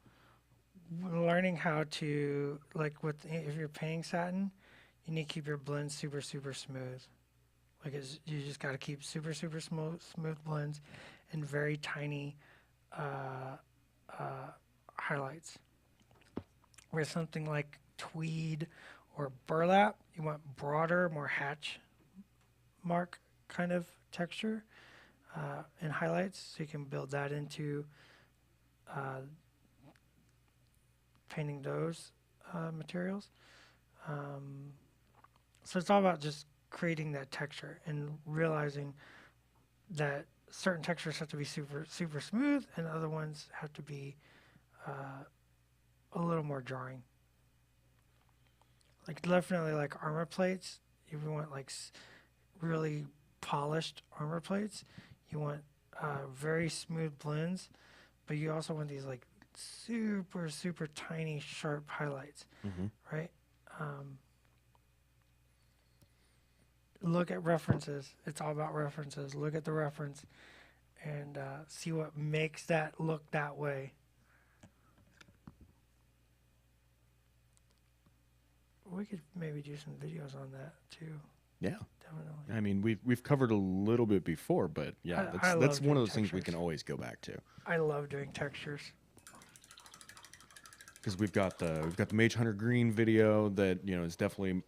learning how to if you're painting satin, you need to keep your blends super smooth. You just got to keep super smooth blends and very tiny highlights. Where something like tweed or burlap, you want broader, more hatch mark kind of texture and highlights, so you can build that into painting those materials. So it's all about just creating that texture and realizing that certain textures have to be super smooth and other ones have to be a little more jarring. Definitely armor plates. If you want really polished armor plates, you want very smooth blends, but you also want these super tiny sharp highlights, right? Look at references. It's all about references. Look at the reference and see what makes that look that way. We could maybe do some videos on that too. Yeah. Definitely. I mean, we've covered a little bit before, but yeah, I that's love one of doing those things we textures. can always go back to. I love doing textures. Because we've got the Mage Hunter Green video that is definitely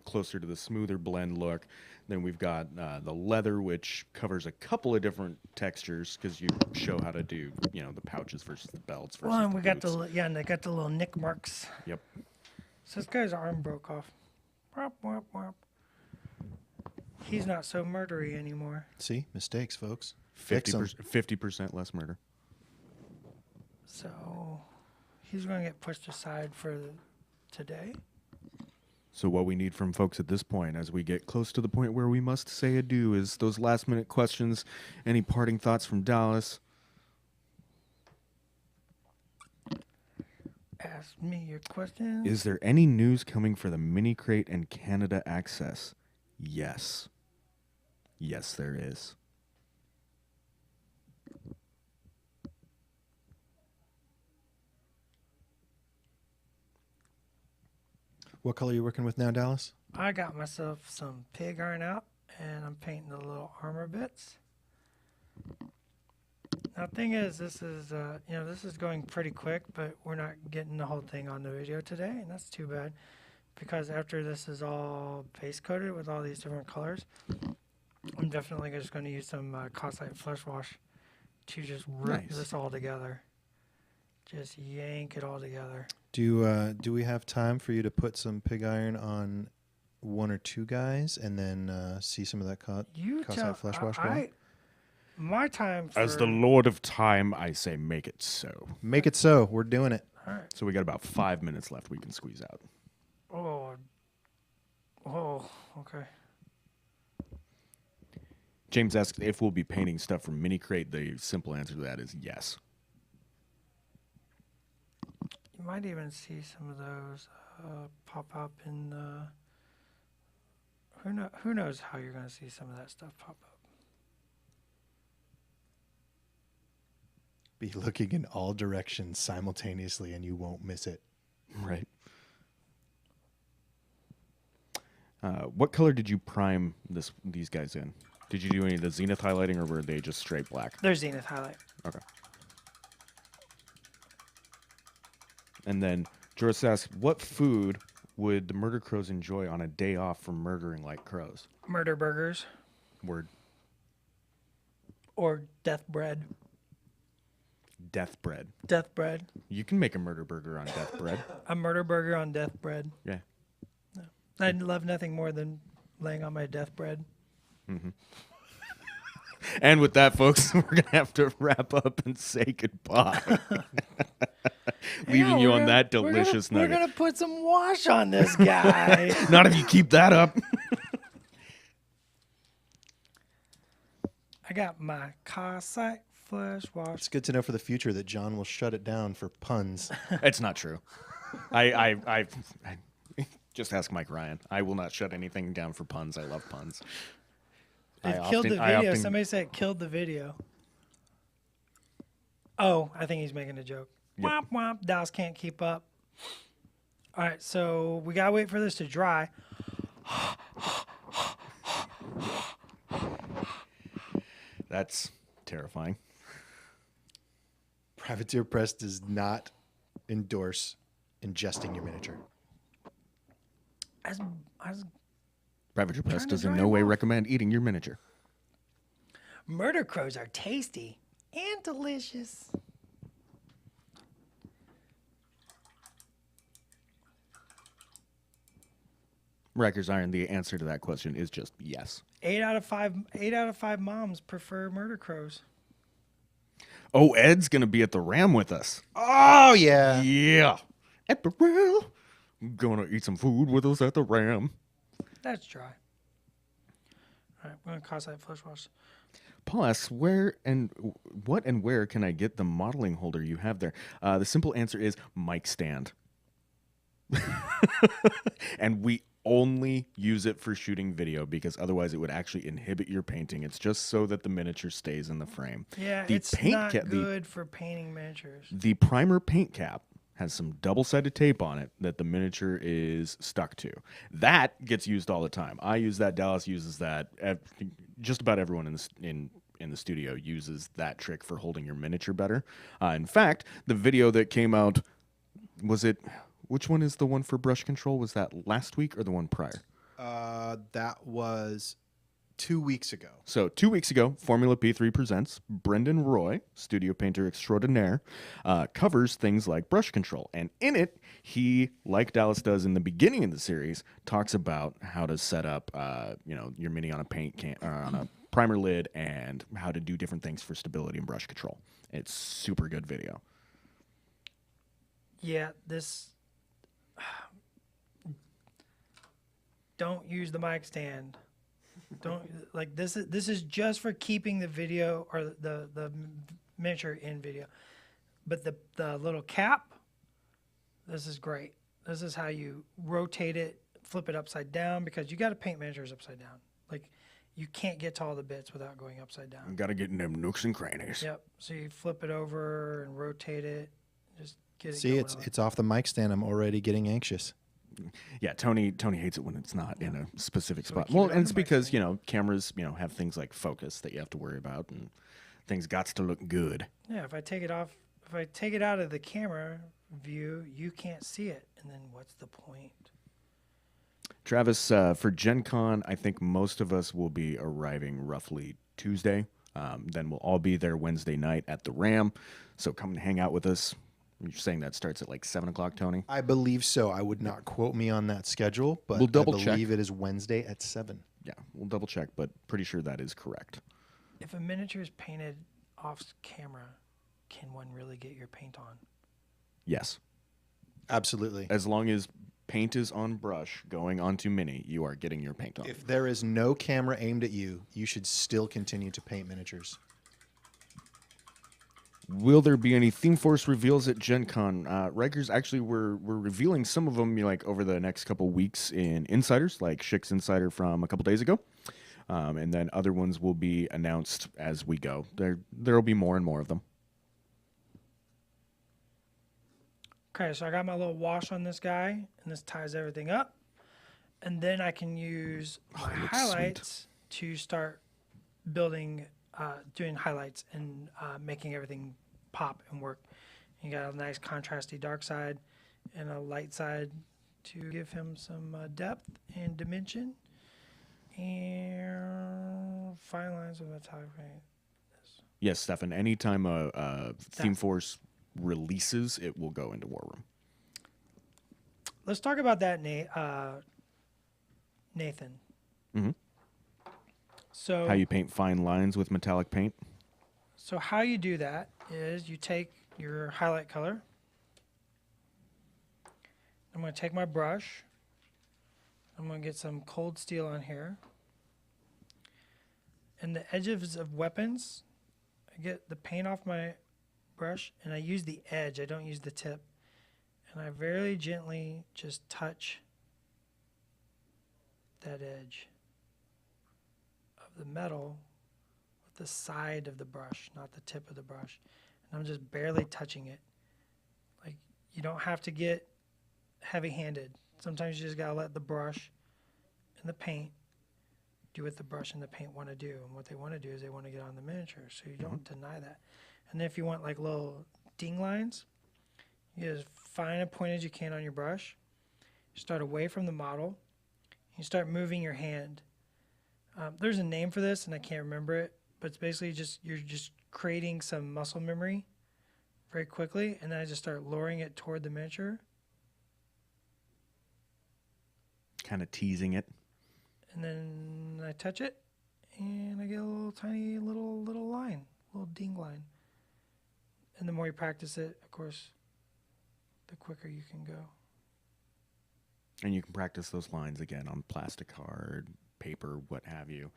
closer to the smoother blend look. Then we've got the leather, which covers a couple of different textures because you show how to do the pouches versus the belts versus Well, and the we got boots. and they got the little nick marks. Yep. So this guy's arm broke off. Wop, wop, wop. He's not so murdery anymore. See, mistakes, folks. Fix 'em. 50% less murder. So he's going to get pushed aside for today. So what we need from folks at this point, as we get close to the point where we must say adieu, is those last-minute questions. Any parting thoughts from Dallas? Ask me your question. Is there any news coming for the Mini Crate and Canada Access? Yes. Yes, there is. What color are you working with now, Dallas? I got myself some pig iron out, and I'm painting the little armor bits. Now, the thing is, this is this is going pretty quick, but we're not getting the whole thing on the video today, and that's too bad, because after this is all base coated with all these different colors, I'm definitely just going to use some Cosite Flesh Wash to just rip Nice. this all together. Just yank it all together. Do we have time for you to put some pig iron on one or two guys and then see some of that You Cosite tell. Flesh Wash going? My time for As the Lord of Time, I say make it so. Make it so. We're doing it. All right. So we got about 5 minutes left we can squeeze out. Oh, okay. James asked if we'll be painting stuff from Mini Crate. The simple answer to that is yes. You might even see some of those pop up in. Who knows how you're going to see some of that stuff pop up. Be looking in all directions simultaneously and you won't miss it. Right. What color did you prime these guys in? Did you do any of the zenith highlighting, or were they just straight black? There's Zenith highlight. Okay. And then Joris asked, what food would the murder crows enjoy on a day off from murdering like crows? Murder burgers Word. or death bread. Death bread. Death bread. You can make a murder burger on death bread. A murder burger on death bread. Yeah. I'd love nothing more than laying on my death bread. And with that, folks, we're going to have to wrap up and say goodbye. Leaving Yeah, you we're on gonna- that delicious We're nugget. going to put some wash on this guy. Not if you keep that up. I got my Cosite Flesh Wash. It's good to know for the future that John will shut it down for puns. It's not true. I just ask Mike Ryan. I will not shut anything down for puns. I love puns. It I killed often- the I video. often- Somebody said it killed the video. Oh, I think he's making a joke. Yep. Womp womp. Dallas can't keep up. All right, so we gotta wait for this to dry. That's terrifying. Privateer Press does not endorse ingesting your miniature. As Privateer Press Trying to does in dry no way them off. recommend eating your miniature. murder crows are tasty and delicious. Rikers Iron, the answer to that question is just yes. 8 out of 5 moms prefer murder crows. Oh, Ed's going to be at the Ram with us. Oh, yeah. Yeah. At the Ram. Gonna eat some food with us at the Ram. That's dry. All right, we're gonna Cosite Flesh Wash. Paul asks, where and where can I get the modeling holder you have there? The simple answer is mic stand. And we only use it for shooting video because otherwise it would actually inhibit your painting. It's just so that the miniature stays in the frame. Yeah, The it's paint not ca- the- good for painting miniatures. The primer paint cap has some double-sided tape on it that the miniature is stuck to. That gets used all the time. I use that. Dallas uses that. Just about everyone in the studio uses that trick for holding your miniature better. In fact, the video that came out, which one is the one for brush control? Was that last week or the one prior? That was 2 weeks ago. So 2 weeks ago, Formula P3 presents Brendan Roy, studio painter extraordinaire, covers things like brush control. And in it, he, like Dallas does in the beginning of the series, talks about how to set up, your mini on a paint can on a primer lid and how to do different things for stability and brush control. It's super good video. Yeah, this. don't use the mic stand. Don't like this is just for keeping the video or the miniature in video. But the little cap, this is great. This is how you rotate it, flip it upside down, because you got to paint miniatures upside down. Like, you can't get to all the bits without going upside down. Got to get in them nooks and crannies. Yep. So you flip it over and rotate it. Just get it See, going it's off the mic stand. I'm already getting anxious. Yeah, Tony hates it when it's not in a specific So we spot. keep Well, it on and the it's mic because, stand. cameras, have things like focus that you have to worry about, and things gots to look good. Yeah, if I take it out of the camera view, you can't see it. And then what's the point? Travis, for Gen Con, I think most of us will be arriving roughly Tuesday. Then we'll all be there Wednesday night at the Ram. So come and hang out with us. You're saying that starts at like 7 o'clock, Tony? I believe so. I would not quote me on that schedule, but We'll double I check. believe it is Wednesday at 7. Yeah, we'll double check, but pretty sure that is correct. If a miniature is painted off camera, can one really get your paint on? Yes. Absolutely. As long as paint is on brush going onto Mini, you are getting your paint on. If there is no camera aimed at you, you should still continue to paint miniatures. Will there be any Theme Force reveals at Gen Con? Rikers, actually, we're revealing some of them like over the next couple weeks in Insiders, like Schick's Insider from a couple days ago. And then other ones will be announced as we go. There'll be more and more of them. Okay, so I got my little wash on this guy, and this ties everything up. And then I can use my it looks highlights to start building, doing highlights and making everything pop and work. You got a nice contrasty dark side and a light side to give him some depth and dimension. And fine lines with metallic paint. Yes, Stefan, anytime a Theme Force releases, it will go into War Room. Let's talk about that, Nathan. Mhm. So How you paint fine lines with metallic paint? So how you do that is you take your highlight color. I'm going to take my brush. I'm going to get some cold steel on here. And the edges of weapons, I get the paint off my brush and I use the edge. I don't use the tip. And I very gently just touch that edge of the metal with the side of the brush, not the tip of the brush. And I'm just barely touching it. Like, you don't have to get heavy-handed. Sometimes you just gotta let the brush and the paint do what the brush and the paint want to do. And what they want to do is they want to get on the miniature, so you don't deny that. And then if you want like little ding lines, you just find a point as you can on your brush. You start away from the model. You start moving your hand. There's a name for this, and I can't remember it, but it's basically you're just creating some muscle memory very quickly, and then I just start lowering it toward the miniature. Kind of teasing it. And then I touch it, and I get a little tiny little line, little ding line. And the more you practice it, of course, the quicker you can go. And you can practice those lines again on plastic card, paper, what have you.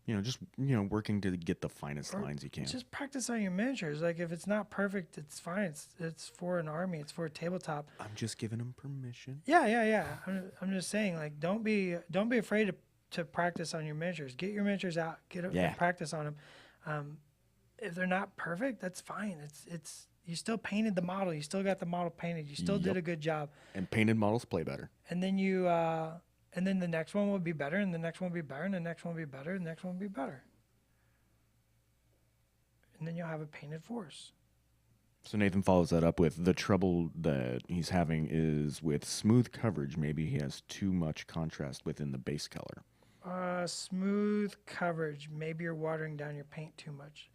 Working to get the finest Or lines you can. Just practice on your miniatures. Like, if it's not perfect, it's fine. It's for an army. It's for a tabletop. I'm just giving them permission. Yeah. I'm just saying, like, don't be afraid to practice on your miniatures. Get your miniatures out. Yeah. Practice on them. If they're not perfect, that's fine. It's you still painted the model. You still got the model painted. You still did Yep. a good job. And painted models play better. And then and then the next one will be better, and the next one will be better, and the next one will be better, and the next one will be better. And then you'll have a painted force. So Nathan follows that up with the trouble that he's having is with smooth coverage. Maybe he has too much contrast within the base color. Smooth coverage. Maybe you're watering down your paint too much.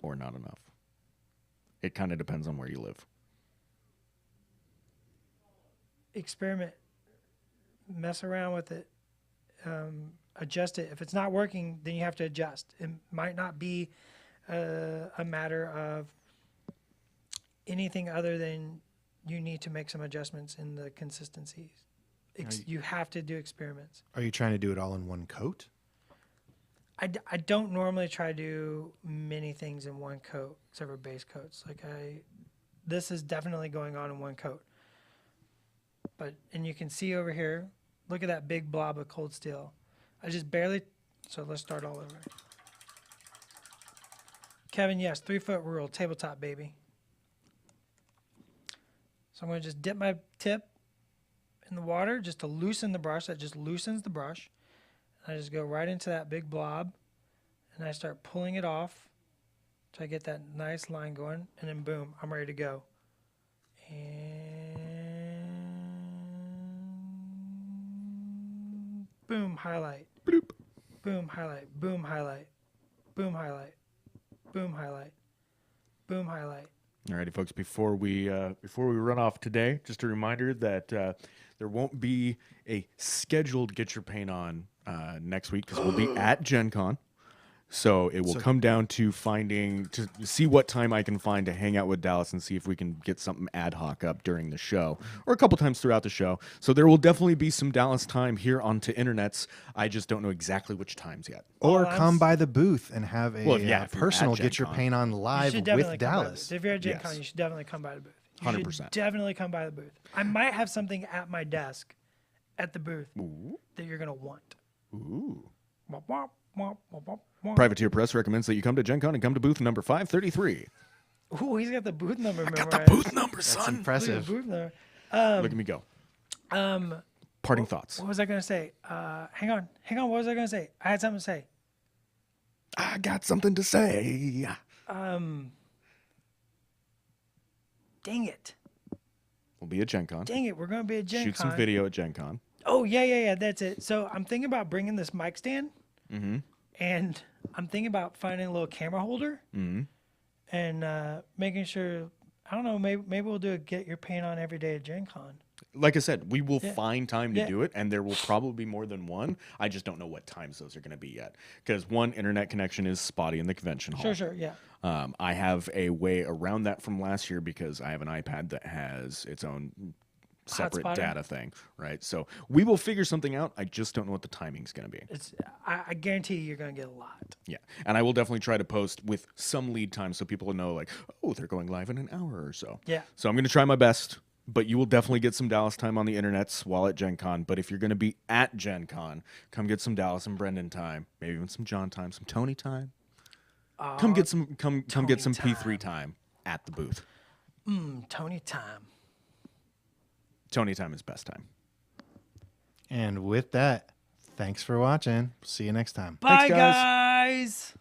Or not enough. It kind of depends on where you live. Experiment. Mess around with it. Adjust it. If it's not working, then you have to adjust. It might not be a matter of anything other than you need to make some adjustments in the consistencies You have to do experiments. Are you trying to do it all in one coat? I don't normally try to do many things in one coat except for base coats. This is definitely going on in one coat. And you can see over here, look at that big blob of cold steel. I just barely, so let's start all over. Kevin, yes, 3-foot rule, tabletop, baby. So I'm going to just dip my tip in the water just to loosen the brush. That just loosens the brush. I just go right into that big blob, and I start pulling it off till I get that nice line going, and then boom, I'm ready to go. And boom, highlight. Bloop. Boom, highlight. Boom, highlight. Boom, highlight. Boom, highlight. Boom, highlight. Alrighty, folks. Before we run off today, just a reminder that there won't be a scheduled Get Your Paint On next week because we'll be at Gen Con. So it will come down to see what time I can find to hang out with Dallas and see if we can get something ad hoc up during the show or a couple times throughout the show. So there will definitely be some Dallas time here on To Internets. I just don't know exactly which times yet. Or come by the booth and have a if you're personal at Gen Get Your Con. Paint On live with Dallas. If you're at Gen Yes. Con, you should definitely come by the booth. You 100%. should definitely come by the booth. I might have something at my desk at the booth that you're going to want. Ooh. Womp, womp, womp, womp, womp, womp. Privateer Press recommends that you come to Gen Con and come to booth number 533. Ooh, he's got the booth number Got memorized. the booth number, That's son. Look at impressive. the booth number. Look at me go. Parting thoughts. What was I going to say? Hang on. What was I going to say? I had something to say. I got something to say. Dang it. We'll be at Gen Con. Dang it. We're going to be at Gen Shoot Con. some video at Gen Con. Oh, yeah. That's it. So I'm thinking about bringing this mic stand. Mm-hmm. And I'm thinking about finding a little camera holder. Mm-hmm. And making sure, I don't know, maybe we'll do a Get Your Paint On every day at Gen Con. Like I said, we will find time to Yeah. do it, and there will probably be more than one. I just don't know what times those are going to be yet. Because one, internet connection is spotty in the convention hall. Sure, yeah. I have a way around that from last year because I have an iPad that has its own separate Hotspotter? data thing, right? So we will figure something out. I just don't know what the timing's going to be. I guarantee you're going to get a lot. Yeah, and I will definitely try to post with some lead time so people know, like, oh, they're going live in an hour or so. Yeah. So I'm going to try my best, but you will definitely get some Dallas time on the internets while at Gen Con. But if you're going to be at Gen Con, come get some Dallas and Brendan time, maybe even some John time, some Tony time. Come get some P3 time at the booth. Tony time. Tony time is best time. And with that, thanks for watching. See you next time. Bye, Thanks, guys. guys.